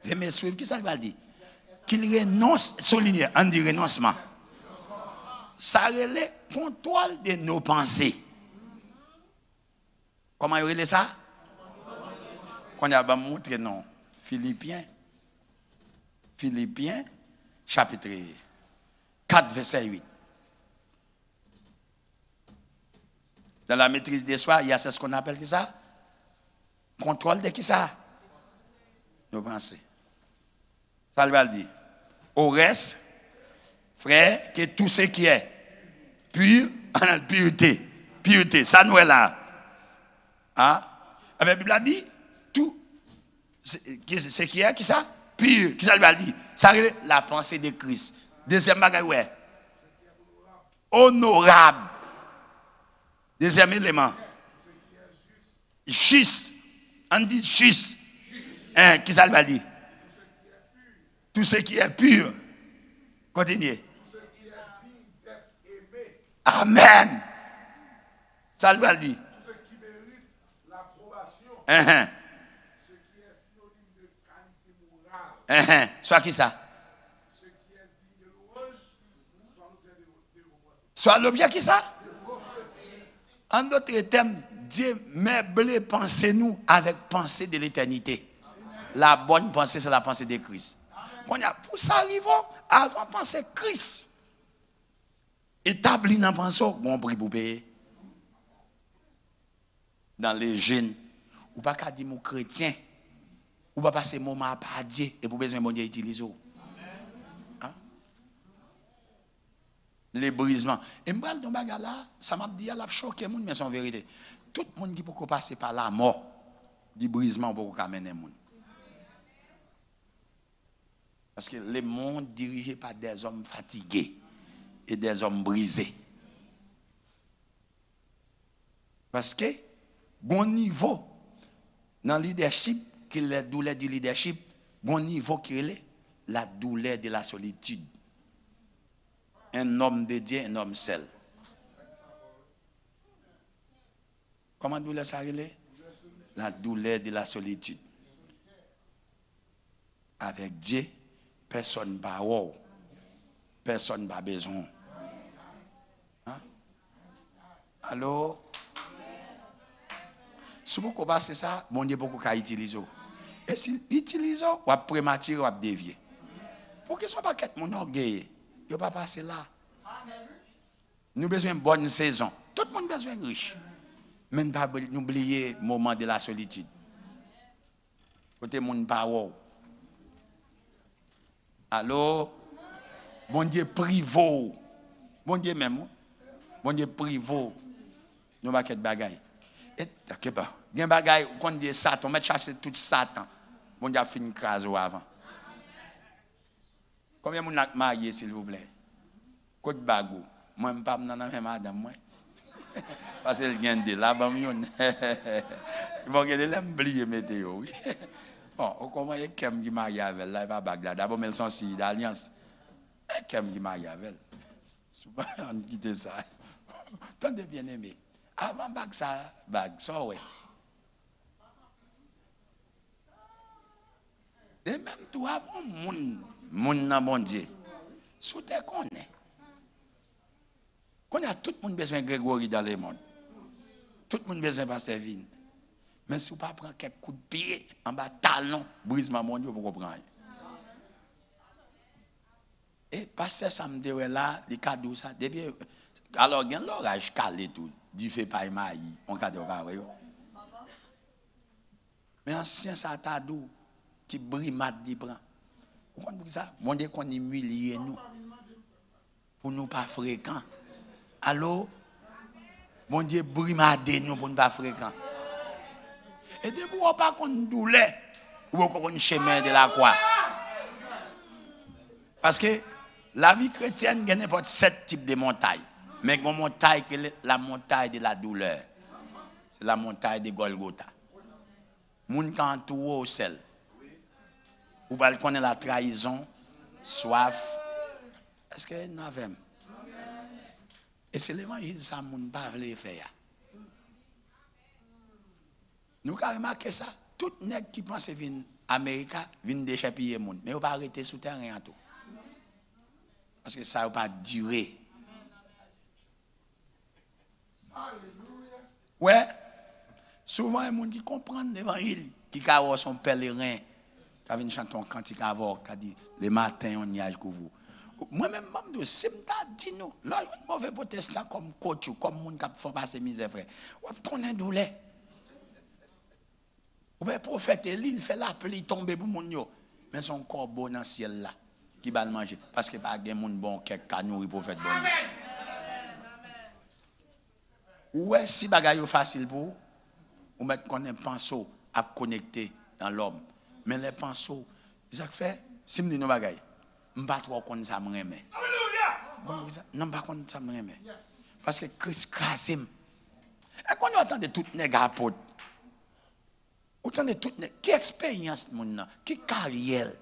veut me suivre, qui ça va dire? Qu'il renonce, souligner, on dit renoncement. Ça relève contrôle de nos pensées. Comment il relève ça? Qu'on a montré non. Philippiens, chapitre 4, verset 8. Dans la maîtrise des soins, il y a ce qu'on appelle qui ça? Contrôle de qui ça? Nos pensées. Ça va le dire. Au reste, frère, que tout ce qui est pur, en pureté. Pureté, ça nous est là. Hein? La Bible a dit, tout ce qui est, qui ça? Pur. Qui ça lui a dit? Ça c'est la pensée de Christ. Deuxième bagage, ouais. Honorable. Deuxième élément. Juste. On dit juste. Hein, qui ça lui a dit? Tout ce qui est pur. Continuez. Tout ce qui est digne d'être aimé. Amen. Ça lui a dit. Tout ce qui mérite l'approbation. Uh-huh. Ce qui est synonyme de qualité morale. Soit qui ça? Soit l'objet qui ça? En d'autres termes, Dieu meuble pensez-nous avec pensée de l'éternité. La bonne pensée, c'est la pensée de Christ. Pour ça, arrivons avant de penser Christ. Établi dans la pensée, bon prix pour payer. Dans les gènes, ou pas qu'à dire mon chrétien, ou pas passer mon moment à Dieu, et pour besoin de Dieu utiliser. Hein? Les brisements. Et moi, dans ce là, ça m'a dit, elle a choqué les gens, mais c'est en vérité. Tout le monde qui peut passer par la mort, du brisement pour amener les gens. Parce que le monde dirigé par des hommes fatigués et des hommes brisés. Parce que, bon niveau, dans le leadership, qui est la douleur du leadership, bon niveau qui est la douleur de la solitude. Un homme de Dieu, un homme seul. Comment douleur ça est? La douleur de la solitude. Avec Dieu, personne n'a wow. Personne n'a besoin. Hein? Alors, si vous passez ça, mon Dieu, beaucoup qu'à utiliser. Et s'il utilise, on va prématuré, on va dévier. Pour que ce soit pas qu'être mon orgueil, il ne va pas passer là. Nous avons besoin d'une bonne saison. Tout le monde a besoin de riche. Mais ne pas oublier le moment de la solitude. Côté mon pas wow. Alors, bon Dieu privo. Bon Dieu même. Bon Dieu privo. Nous va qu'être bagaille. Et t'inquiète pas. Gen bagaille qu'on dit Satan, on met chercher tout Satan. Bon Dieu a fait une crase avant. Combien de gens marié s'il vous plaît? Côte bagou. Moi je pas dans la même madame moi. Parce qu'elle gagne de là bas mion. Ils vont gagner l'oublier météo oui. Bon, comment est quelqu'un qui marié avec là, il va bagla. D'abord mais son si d'alliance. Quelqu'un qui marié avec elle. Souvent on quitte ça. Tant de bien aimé. Avant bag ça ouais. Et même tout avant moun nan bon Dieu. Sous te connaît. Qu'on a tout le monde besoin de Grégory dans le monde. Tout le monde besoin de Pasteur Vin. Mais si vous ne prenez pas quelques coups de pied en bas talon, brisement mondial pour comprendre. Et Pasteur Samedi là, les cadeaux ça depuis alors il y a l'orage calé tout, dit fait pas maï, on cadeau pas vrai. Mais ancien ça tadou qui brille mat dit prend. Vous comprenez ça? Bon Dieu qu'on humilie nous pour nous pas fréquents. Alors bon Dieu brimade nous pour nous pas fréquents. Et de vous pas qu'on douleur ou qu'on chemin de la croix. Parce que la vie chrétienne il y a n'importe 7 types de montagnes. Mais une montagne qui est la montagne de la douleur. C'est la montagne de Golgotha. Moun kan entouré au sel. Ou pas connaître la trahison, soif. Est-ce que nous avons? Et c'est l'évangile ça moun pas veut faire. Nous avons remarqué ça. Tout nèg qui pense venir Amérique vient d'échapper moun, mais on pas arrêter sous terrain en tout. Parce que ça va pas durer. Ouais. Souvent, il y a des gens qui comprennent l'évangile, qui ont son pèlerin, qui viennent chanter un cantique avant, qui dit le matin, on y a que vous. Moi-même, je si je dis nous, là, il y a un mauvais protestant comme coach, comme moun qui font passer misère, frère. On connaît douleur. Le prophète Élie, il fait la pluie tomber pour moun yo. Mais son corps bon dans le ciel là, qui va le manger. Parce que pas de moun bon, quelqu'un nourri prophète bon. Ouais, si bagay facile pour vous, vous mettez qu'on est pinceau à connecter dans l'homme. Mais les pinceaux, ça fait, si me dit nos bagay, je ne sais pas trop qu'on ça me remet. Alléluia! Non, pas qu'on ça me remet. Parce que Christ krasim. Et quand on entend de toutes les apôtres, on entend de toutes les, qui expérience mon nom, qui carrière,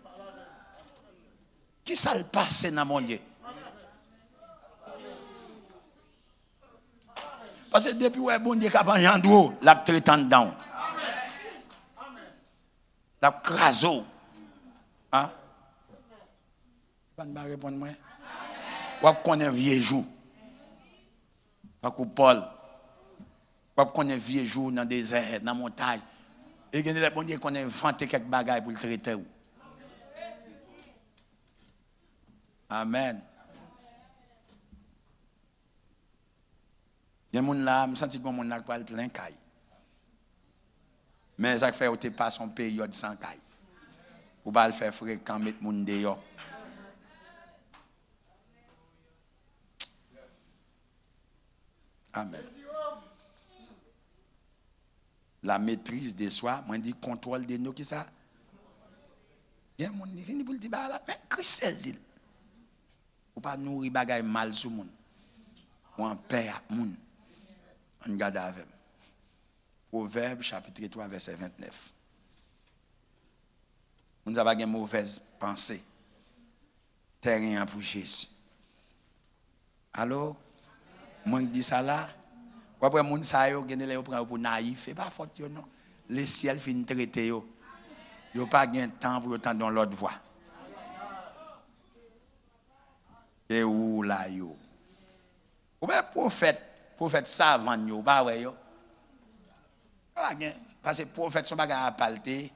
qui ça le passe dans mon Dieu. Parce que depuis que bon Dieu a pas en la traitant dedans. La craso. Hein? Pas de répondre moi. Ou connaît vieux jour. Pas que Paul. Pas qu'on ait vieux jour dans le désert, dans la montagne. Et il y a des gens qui ont inventé quelques bagages pour le traiter. Amen. Il y a des gens là, je sens que les gens là parlent plein de cailles. Mais ça fait que tu passes en période sans caille. Ou pas le faire fréquent, mettre les gens dehors. Amen. La maîtrise de soi, moi je dis contrôle de nous, qui ça? Il y a des gens qui viennent pour le dire, mais Christ sait. Ou pas nourrir bagaille mal sur le monde. Ou en paix à monde. On garde avec. Proverbe chapitre 3 verset 29. On n'a pas de mauvaise pensée. Terrain pour Jésus. Alors, moi je dis ça là. Après, les gens qui sont pour naïf, ce n'est pas faute. Non. Le ciel finit de traiter. Ils n'ont pas de temps pour entendre l'autre voix. Et où là, yo? Ou bien prophète savant, yo, bah ouais, yo. Parce que prophète, son bagage à palter,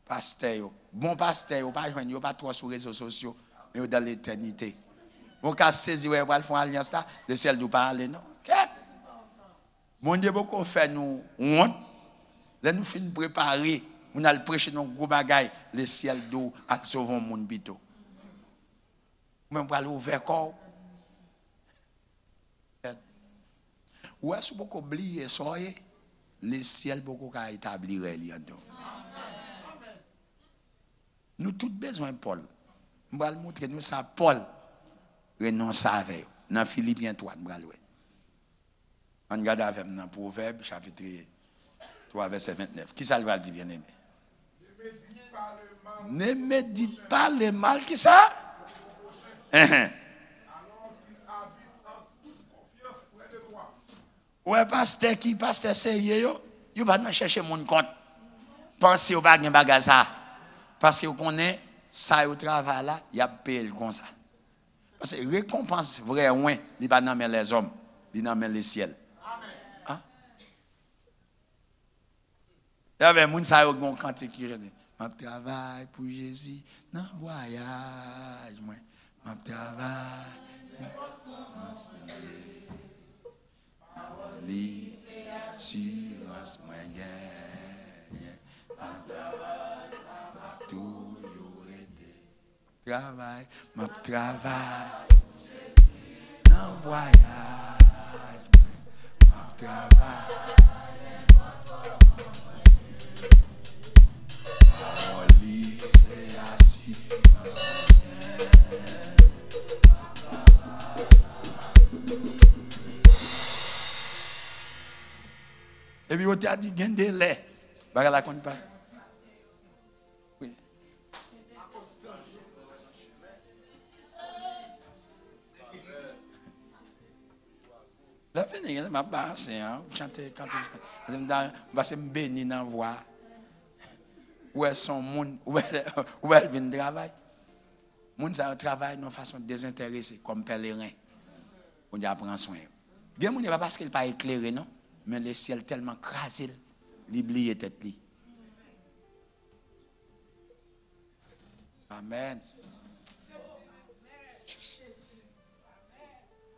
pasteur, yo. Bon pasteur, yo, pas joindre, yo, pas trop sur les réseaux sociaux, mais dans l'éternité. Bon, quand saisir, ouais, pour faire alliance là, le ciel ne pas aller, non? Mon Dieu, beaucoup fait nous honte. Là, nous finissons préparer, nous allons prêcher nos gros bagailles, le ciel d'eau, à sauver le monde bito. Même pour aller ouvrir corps. Ou est-ce que beaucoup oublier, soyez, le ciel beaucoup qu'à établir là-dedans. Nous tous besoin de Paul. Je vais montrer nous ça, Paul renonce avec dans Philippiens 3. On regarde avec dans Proverbe chapitre 3 verset 29. Qui ça va dire bien aimé? Ne médite pas le mal, qui ça? Alors qu'il habite en toute confiance près de toi. Ouais, pasteur qui, pasteur sérieux, yo va pas chercher mon compte. Pensez au bagage bagage ça. Parce que vous connaissez, ça au travail là, il y a payé comme ça. Parce que récompense vrai, ouais, il va pas dans les hommes, il dans les ciels. Hein? Il y avait des gens qui ont un cantique qui dit, je travaille pour Jésus dans le voyage. Je travaille dans l'assurance, moi gagne. Je toujours aidé. Travail, je travaille dans le voyage. Je travaille. Et puis, on t'a dit, gagne des laits. Baga la compte pas. Oui. La fin, il y a ma basse, hein. Chanter, quand il va se bénir dans la voix. Où est son monde, où elle vient de travailler. Moun ça travaille de façon désintéressée, comme pèlerin. On y apprend soin. Bien, moun n'est pas parce qu'il n'est pas éclairé, non? Mais le ciel tellement crasé, il oublie tête li. Amen.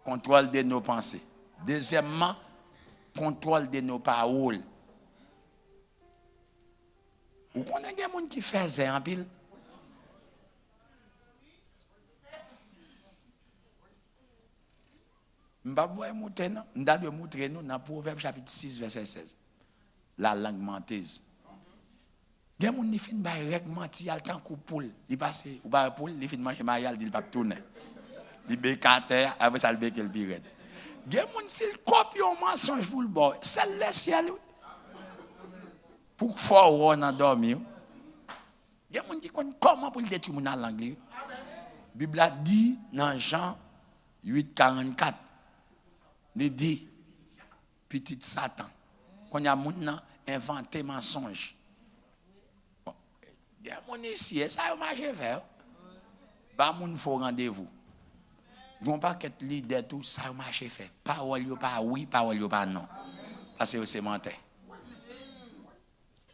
Contrôle de nos pensées. Deuxièmement, contrôle de nos paroles. Vous connaissez des gens qui faisaient en pile? Je ne vais pas vous montrer dans Proverbe chapitre 6, verset 16. La langue menteuse. Il y a des gens qui finissent par mentir, il y a un poule. Il passe, ou pas poule, il finit manger maïal, il ne va pas tourner. Il béque à terre, après ça, il béque le pirate. Il y a des gens qui copient un mensonge pour le bord. C'est le ciel. Pour faire on a dormi. Il y a des gens qui connaissent comment pour le détruire dans la langue. La Bible a dit dans Jean 8, 44. Il dit, petit Satan, qu'on a inventé mensonge. Bon, il y a mon ici, ça a marché vers. Bah, mon faut rendez-vous. Gon pas qu'être leader tout ça marche fait. Parole yo pas oui, parole yo pas non. Parce que c'est menteur.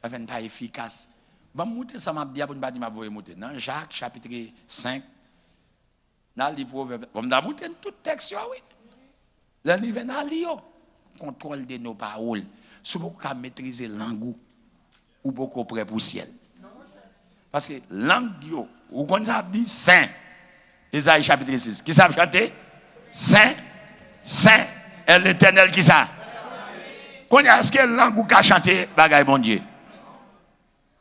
Ça n'est pas efficace. Bon monter ça m'a dit pour ne pas dire m'a voyer monter. Dans Jacques chapitre 5 dans le proverbe, on m'a monter tout texte oui. Le livre dans lio contrôle de nos paroles. Si vous pouvez maîtriser langue ou beaucoup près pour le ciel. Parce que langue yo ou qu'on ça dit saint. Isaïe chapitre 6. Qui ça chanter? Saint, Saint est l'Éternel qui ça? Qu'on y a ce que langue ou qu'a chanté bagaille bon Dieu?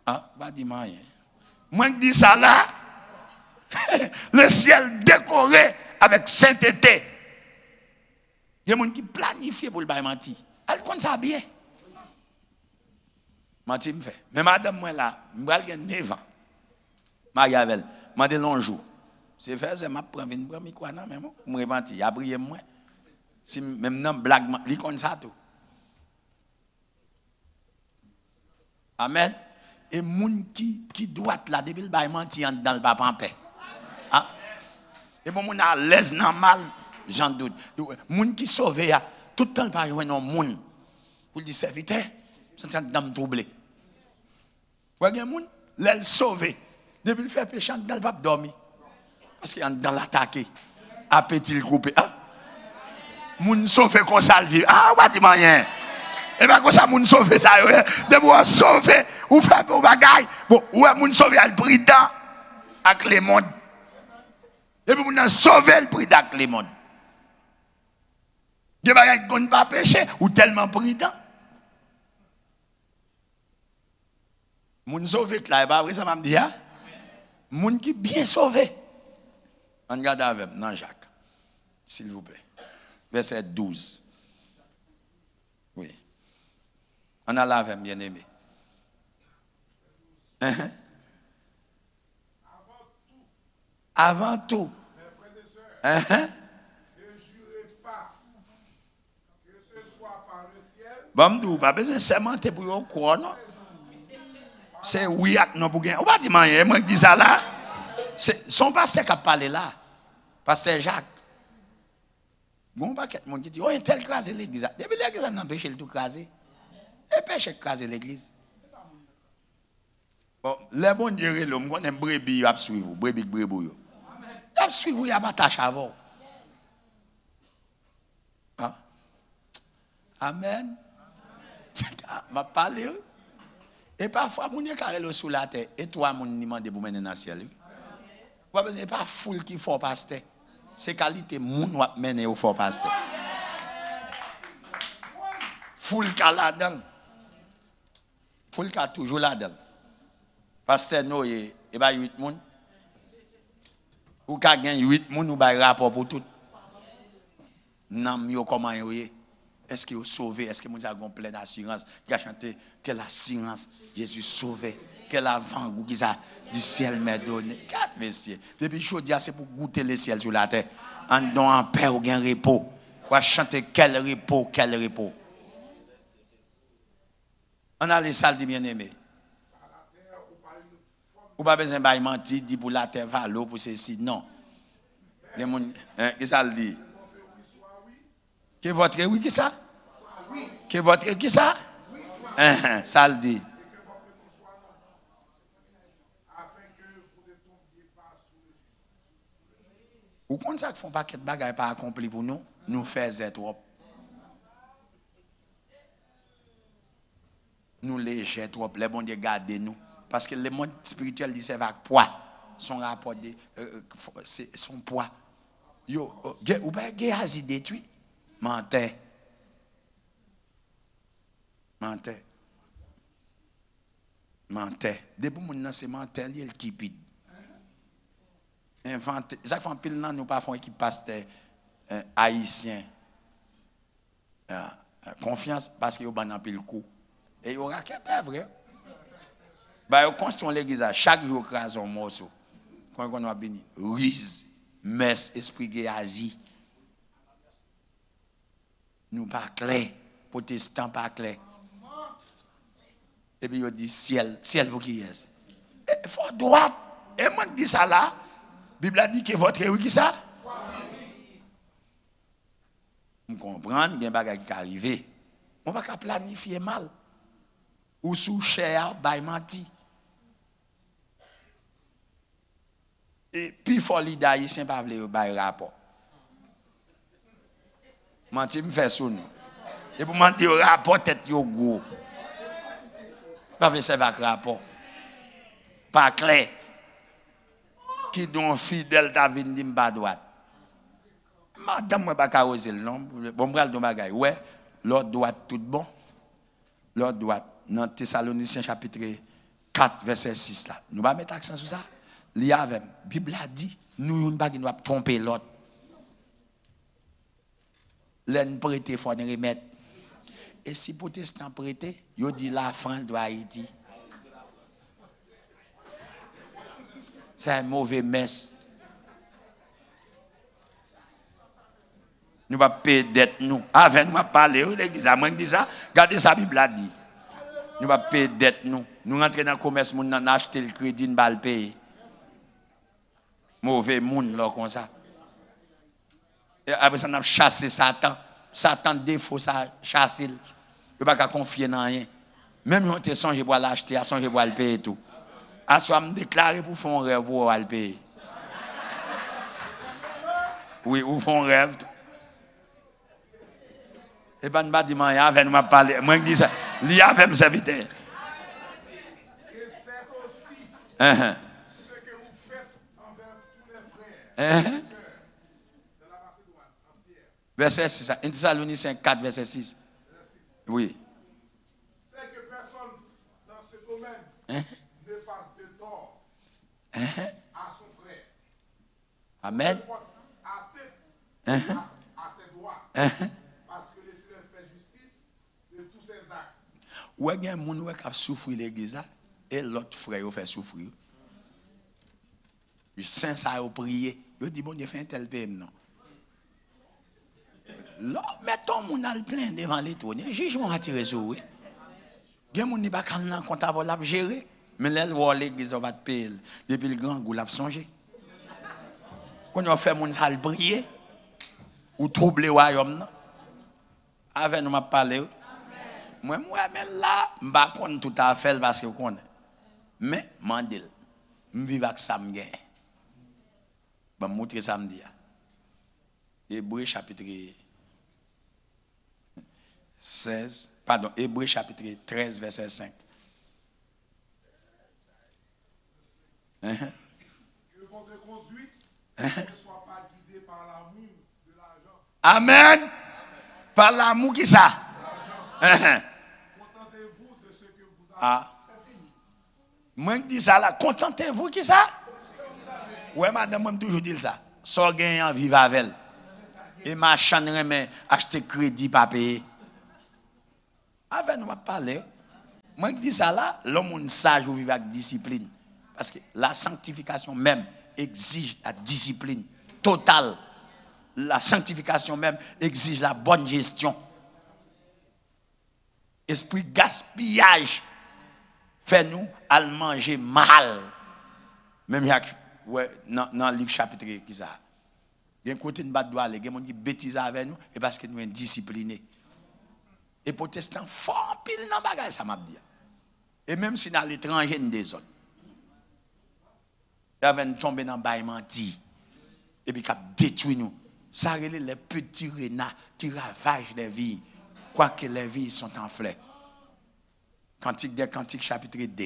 Ah, pas dit rien. Moi qui dis ça là, le ciel décoré avec sainteté. Il y a des gens qui planifient pour le bail menti. Elle compte ça bien. Menti me fait. Mais madame moi là, moi j'ai 9 ans. Mariavel, m'a dit long jour. C'est fait c'est m'a prendre une prendre quoi non même moi menti, a prier moi. Si même non blague, li comme ça tout. Amen. Et moun qui doit là depuis le bail menti dans le papa en paix. Ah. Et bon moun à l'aise dans mal, j'en doute. Moun qui sauve ya tout le temps pas non moun pour dire serviteur, c'est un dame troublé. Voyez moun, l'elle sauvé. Depuis le fait péché dans le pape dormi. Parce qu'il est dans l'attaqué. Appétit le coupé. Ah. Moun sauvé comme ça le vivre. Ah, ouais, dis-moi rien. Et bien, comme ça, moun sauvé ça. De moi sauvé, ou fait pour bagaille. Bon, ouais, moun sauvé le prudent avec les mondes. Et puis, moun sauvé le prudent avec les mondes. De bagaille qu'on ne pas péché, ou tellement prudent. Moun sauvé, là, et pas vrai, ça m'a dit, hein? Moun qui bien sauvé. On regarde avec non Jacques, s'il vous plaît. Verset 12. Oui. On a là avec bien aimé. Avant tout. Mes frères et sœurs, ne jurez pas que ce soit par le ciel. Bon, pas besoin de sémenter pour vous croire, non? C'est oui, non, pour gagner. On va dire, moi, qui dis ça là. C'est son pasteur qui a parlé là. Pasteur Jacques. Bon, pas quelqu'un monde qui dit, oh, il a tel crasé l'église. Depuis l'église, on empêche le tout craser. Et péché de craser l'église. Bon, les bons dieux, l'homme, on aime brebis, il a suivre, brebis, brebis. Il a suivre, il a pas tâche avant. Hein? Amen. Ma parlé. Et parfois, mon Dieu carré sous la terre. Et toi, mon demande pour mener dans le ciel. Ce n'est pas foule qui faut pasteur. C'est qualité moun ou mener au fort pasteur. Foule qui là-dedans. Foule qui toujours là-dedans. Pasteur Noé, et bien 8 moun. Ou qui gagne 8 moun ou bien rapport pour tout. Non, yo comment yo est. Est-ce qu'il est sauvé? Est-ce que nous avons plein d'assurance? Qui a chanté quelle assurance Jésus sauvé? Quel avant-goût qui ça du ciel m'a donné? 4 messieurs. Depuis je dis c'est pour goûter le ciel sur la terre. En don en paix ou gain repos. Quoi chanter quel repos, quel repos. On a les salles de bien-aimés. Ou pas besoin de mentir, dit pour la terre va l'eau pour ceci. Non. Qu'est-ce ça le dit? Que votre oui qui ça? Que votre qui ça? Ça le dit. Ou quand ça font paquet de bagages pas accompli pour nous, nous faisons trop. Nous légers trop, les bons Dieu gardez nous. Parce que le monde spirituel dit c'est avec poids. Son rapport de son poids. Yo, ou pas Géasi détruit. Menteur. Menteur. Menteur. Depuis mon nom c'est menteur, il est cupide. Inventé. Ça fait un pile nan nous pas font équipe pasteur haïtien. Confiance parce que yo ban en pile coup. Et yo raquette vrai. Bah yo construit l'église chaque jour crase un morceau. Quand on va venir Riz, messe esprit Géasi. Nous pas clair, protestants pas clair. Et puis il dit ciel pour qui est? Il faut droite. Et moi dis ça là, la Bible a dit que votre oui qui ça? On comprend, il y a des bagages qui arrivent. On ne va pas planifier mal. Ou sous cher, by menti. Et puis, il faut les haïtiens pas vouloir bail rapport. Menti me fait son. Et pour mentir rapport tête yo gros. Pas vouloir servir avec rapport. Pas clair. Qui donc fidèle ta vinn di m'pa droite. Madame moi pas carroser non. Bon bral don bagay. Ouais, l'autre droite tout bon. L'autre droite dans Thessaloniciens chapitre 4 verset 6 là. Nous va mettre accent sur ça. Li avec Bible a dit nous ne pas nous tromper l'autre. L'en prêter faut nous remettre. Et si protestant prêter, yo dit la France doit Haïti. C'est un mauvais mess. Nous ne pouvons pas payer dette nous. Avec nous parler, l'église a dit ça. Regardez ça, la Bible a dit. Nous ne pouvons pas payer dette nous. Nous rentrons dans le commerce, nous avons acheté le crédit, nous ne pouvons pas le payer. Mauvais monde, là, comme ça. Et après ça, nous avons chassé Satan. Satan défaut, ça chasse. Il ne peut pas confier dans rien. Même si on te songe pour l'acheter, on songe pour le payer tout. À soi me déclarer pour faire un rêve pour le payer. Oui, ou font rêve. Et pas de dire, avec nous parler. Moi, je dis ça. Il y a avec mes serviteurs. Et c'est aussi ce que vous faites envers tous les frères et sœurs de la Macédoine entière. Verset 6. Thessaloniciens 4, verset 6. Oui. C'est que personne dans ce domaine ne fasse de tort à son frère. Amen. Atteinte à ses droits. Parce que le Seigneur fait justice de tous ses actes. Ou il y a un monde qui a souffert l'église et l'autre frère fait souffrir. Le saint ça a prié. Il dit bon Dieu fait un tel PM non. Là, mettons mon al plein devant les trônes. Jugement a tiré sur eux. Il y a un monde qui n'a pas de compte à la gérer. Mais là, l'église va te payer. Depuis le grand goût, l'a songé. Quand on fait mon sale prier, ou troubler le royaume, avec nous m'a parlé. Moi, même là, je ne sais pas tout à fait parce que je connais. Mais, mandel, je vis avec ça. Je vais vous montrer samedi. Hébreu chapitre 16, pardon, Hébreu chapitre 13, verset 5. Que votre conduite ne soit pas guidée par l'amour de l'argent. Amen. Par l'amour qui ça? Contentez-vous de ce que vous avez. Ah. Moi, je dis ça là. Contentez-vous qui ça? Oui, madame, moi, je toujours dis ça. Soit gagnant, vivre avec elle. Et ma channe, mais acheter crédit, pas payer. Avec nous, on va parler. Moi, je dis ça là. L'homme sage ou vivre avec discipline. Parce que la sanctification même exige la discipline totale. La sanctification même exige la bonne gestion. Esprit gaspillage fait nous à manger mal. Même dans le chapitre qui ça. Il y a un côté de badouale, il y a des bêtises avec nous, et parce que nous sommes disciplinés. Et protestants fort pile dans le bagage, ça m'a dit. Et même si dans l'étranger, nous des autres. Il avait tombé dans le bail menti. Et puis, il a détruit nous. Ça relève les petits renards qui ravagent les vies. Quoique les vies sont en fleurs. Cantique des Cantiques, chapitre 2.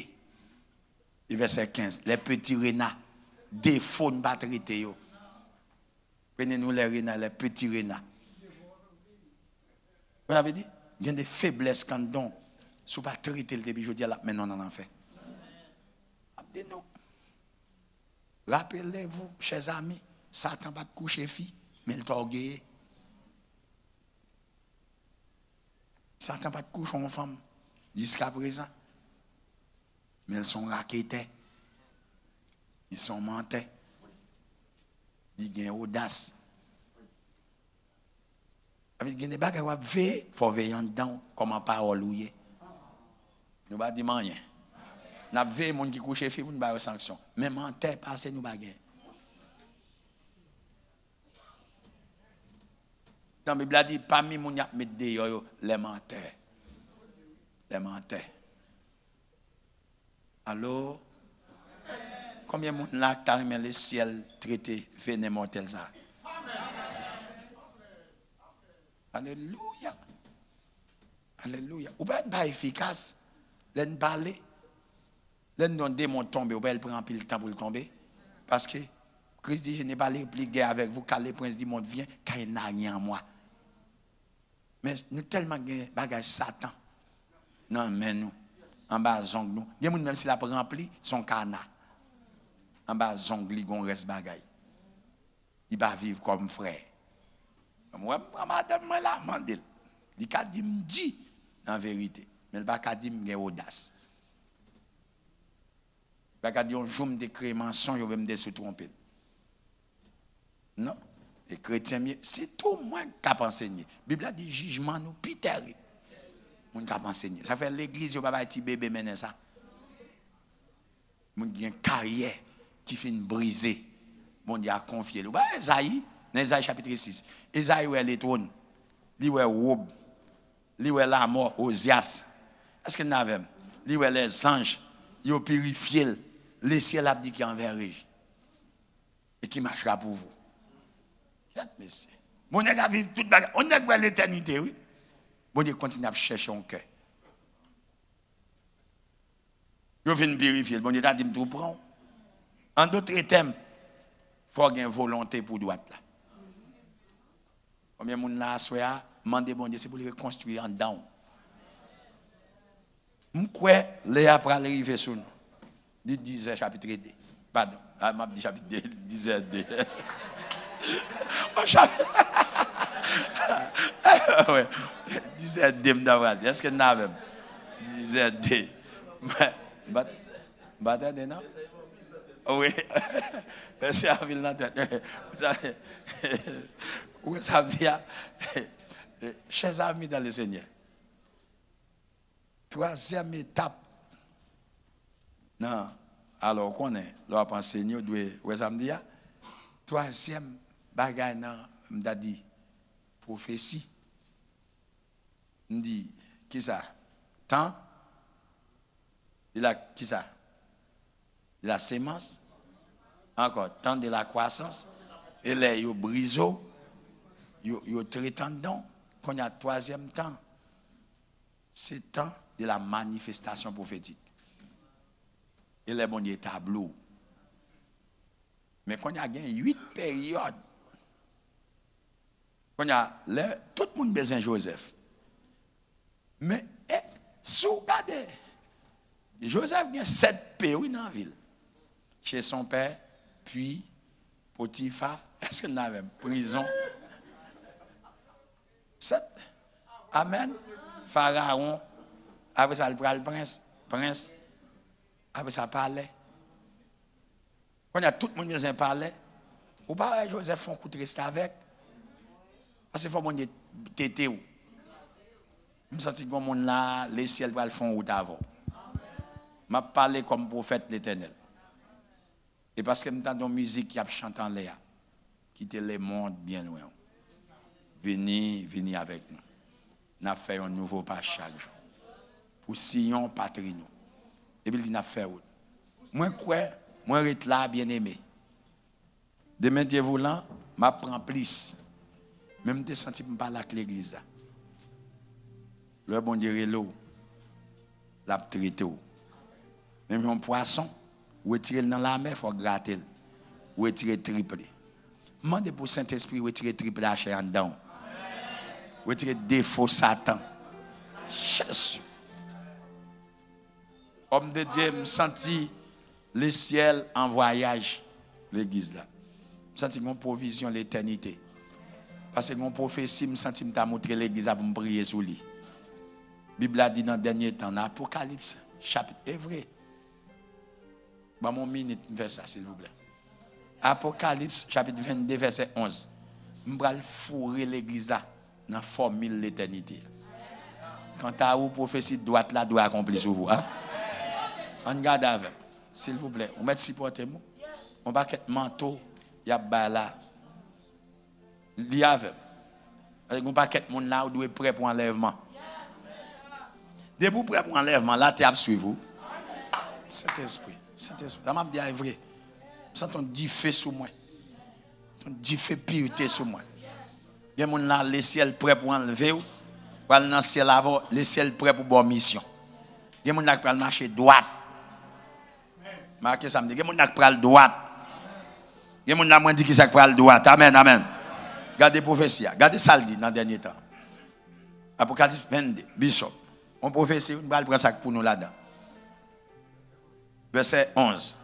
Et verset 15. Les petits renards. Des faunes batteries. Prenez-nous les renards, les petits renards. Vous avez dit? Il y a des faiblesses quand donc. Si vous ne pas traiter le début, je dis là, mais non, on en fait. Abdez-nous. Rappelez-vous, chers amis, Satan va te coucher fille, mais il t'a orgueillé. Satan va te coucher en femme, jusqu'à présent. Mais ils sont raquettés. Ils sont mentés. Ils ont audace. Avec des bagages à veiller, il faut veiller en dedans, comme en parole ou yé. Nous ne pas dire rien. Nous avons veillé, les gens qui couchent fille, nous avons sanction. Même en terre, passez nous bagages. Dans la Bible a dit, parmi moun y a mis dehors les menteurs. Les menteurs. Alors, combien de monde là qui a le ciel traité véné mortel ça? Alléluia. Alléluia. Ou bien pas efficace. L'en parler. L'en non démon tomber, ou bien elle prend pile temps pour le tomber. Parce que Christ dit, je n'ai pas répliqué avec vous, car le prince du monde vient, car il n'a rien en moi. Mais nous tellement de bagages Satan. Non, mais nous. En bas, zong nous. Des gens, même s'il a rempli son canard. En bas, zong, il reste bagay. Il va vivre comme frère. Moi, madame, moi là, mandel. Il a dit, me dit, en vérité. Mais il va dit, me audace. Il va dire, un jour, me créer mensonge, je vais me se tromper. Non. Les chrétiens, c'est tout le monde qui a enseigné. La Bible a dit, jugement, nous, plus terrible. Moun k'ap enseigné. Ça fait l'église, yo pas petit bébé mener ça. Moun gen carrière qui fin briser. Mon Dieu a confié. Bah Esaïe, dans Esaïe chapitre 6. Esaïe ouais les trônes. Li ouais robe. Li ouais la mort Osias. Est-ce que n'avait? Li ouais les anges, yo purifié le ciel a dit qui envers et qui marchera pour vous. Monsieur. Mon nèg a vivre toute bagarre. On nèg l'éternité, oui. Bon Dieu continue à chercher un cœur. Je viens vérifier. Bon Dieu a dit, je tout prends. En d'autres termes, il faut avoir une volonté pour droite là. Combien de gens là, soya, demandez bon Dieu, c'est pour le reconstruire en dedans. Je crois que Léa après arriver sur nous. Dit 10 chapitre 2. Pardon, je dis chapitre 2, 10 2. Ouais. 17 dim d'avoir. Est-ce que nous avons 17 dim? Bataille, non? Oui. C'est à ville dans la tête. Oui, ça veut dire, chers amis dans le Seigneur, troisième étape. Non, alors qu'on est, là, pour enseigner, oui, ça me dit, troisième bagaille, non, m'a dit, prophétie. On dit, qui ça? Temps. Il a, qui ça? De la sémence. Encore, temps de la croissance. Et là, il y a briseau. Il y a traitant dedans. Quand il y a troisième temps, c'est temps de la manifestation prophétique. Et là, bon, il y a tableau. Mais quand il y a 8 périodes, quand il y a tout le monde besoin de Joseph. Mais, si vous regardez, Joseph a 7 pays dans la ville. Chez son père, puis Potiphar, est-ce qu'il avait prison? 7. Amen. Pharaon, après ça, le prince, après ça, palais. Quand il y a tout le monde qui vient parler, ou pas Joseph font coup de rester avec. Parce qu'il faut que tété ou. Je me sens que mon là, les ciels vont faire route avant. Je parle comme prophète l'Éternel. Et parce que je entends une musique qui a chanté en l'air, quitter le monde bien loin. Venez avec nous. Nous avons fait un nouveau pas chaque jour. Pour Sion, patrie nous. Et puis, nous avons fait route. Moi, je suis là, bien aimé. Demain, Dieu voulant, je prends plus. Même des senti que je parle avec l'église. Le bon Dieu est l'eau. La traité. Même un poisson, ou retirer dans la mer, il faut gratter. Ou retirer triplé. Demandez pour Saint-Esprit, retirer triplé à chair en dedans. Retirer défaut Satan. Jésus. Homme de Dieu, me senti le ciel en voyage, l'église là. Me senti mon provision l'éternité. Parce que mon prophétie me senti me montrer l'église pour me prier sur lui. La Bible a dit dans le dernier temps, dans l'Apocalypse, chapitre, est vrai. Bon, mon minute, vers ça, s'il vous plaît. Apocalypse, chapitre 22, verset 11. Je vais fourrer l'église là, dans la formule de l'éternité. Quand tu as une prophétie droite là, doit accomplir sur vous. Hein? On garde avec, s'il vous plaît. On met supportez-moi. On va mettre manteau, il y a là. Il y a avec. Il n'y a pas de monde là qui doit être prêt pour enlèvement. Dès que vous êtes prêt pour enlèvement, là, tu as suivi vous. Saint-Esprit, ça m'a dit vrai. Ça t'en dit fait sur moi. T'en dit fait pureté sur moi. Il y a des gens là, le ciel prêt pour enlever. Ou dans le ciel avant, le ciel prêt pour bonne mission. Il y a des gens là qui peuvent marcher droite. Marquez ça me dit, il y a des gens là qui peuvent droite. Il y a des gens là qui peuvent droite. Amen, amen. Regardez prophétie, regardez ça le dit dans le dernier temps. Apocalypse 22, Bishop. On prophétie, on va prendre ça pour nous là-dedans. Verset 11.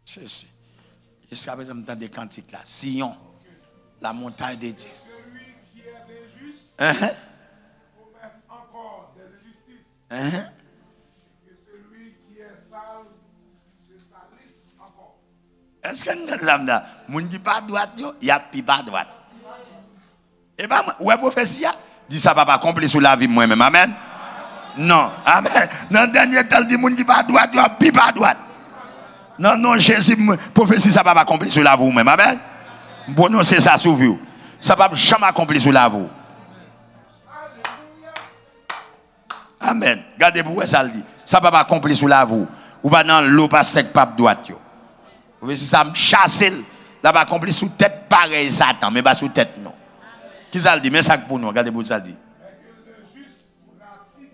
Jésus. Jusqu'à présent, on entend des cantiques là. Sion, la montagne de Dieu. Celui qui est injuste commet encore des injustices. Et celui qui est sale se salisse encore. Est-ce que nous avons là? Moun qui pas droite, il y a pas droite. Et bien, ouais, prophétie, dit ça va pas accomplir sur la vie moi-même. Amen. Non, amen. Dans le dernier temps, il dit moun qui pas droite, il y a pas droite. Non, non, Jésus, prophétie, ça va pas accomplir sur la vie même. Amen. Bon, non, c'est ça sur vous. Ça va jamais accomplir sur la vie. Amen. Regardez-vous, ça le dit. Ça va pas accomplir sur la vie. Ou pas dans l'eau, pas sec, pas droite. Si ça me chasse, ça va accomplir sous tête pareil, Satan, mais pas sous tête, non. Qui ça le dit? Mais ça pour nous, regardez-vous, ça le dit. Mais que le juste pratique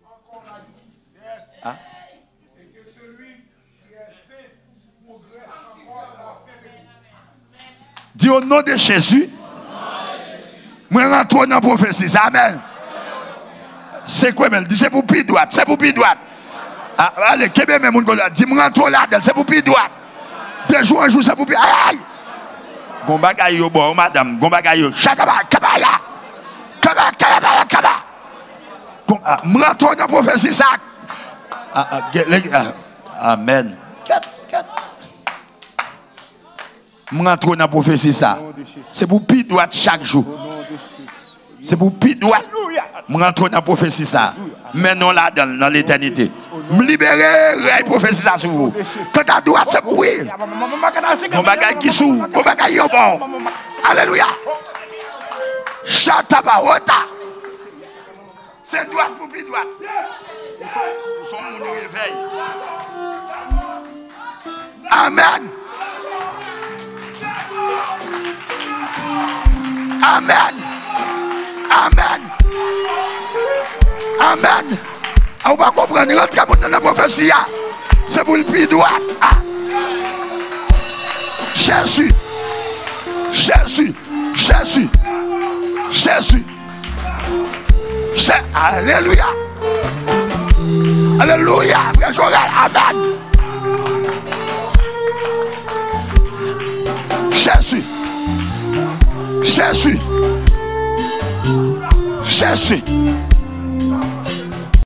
encore la justice. Hein? Et que celui qui est saint progresse encore dans la sainteté. Dis au nom de Jésus. Moi, rentre dans la prophétie. Amen. C'est quoi, même? Dis c'est pour pied droite. C'est pour pied droite. Allez, qu'est-ce que mon gars? Dis-moi, rentre là-dedans. C'est pour pied droite. 2 jours, un jour, c'est pour pied. Aïe, aïe. Gombagaï yo bon, madame. Gombagaï yo. Chakaba, kabaya. Kaba, kabaya, kaba. Rentre dans la prophétie, ça. Amen. Rentre dans la prophétie, ça. C'est pour pied droite chaque jour. C'est pour pied droite. Je rentre dans la prophétie ça. Mais non là dans l'éternité. Me libérer la prophétie ça sur vous. Quand à droite c'est pour oui. Mon bagage qui sous, mon bagage bon. Alléluia. Chata ota. C'est droite pour pied droite. Son monde réveil. Amen. Amen. Amen. Amen. On va comprendre, rentre dans la prophétie. C'est pour le pied droit. Jésus. Jésus. Jésus. Jésus. Alléluia. Alléluia. Frère Joël. Amen. Jésus. Jésus. Jésus.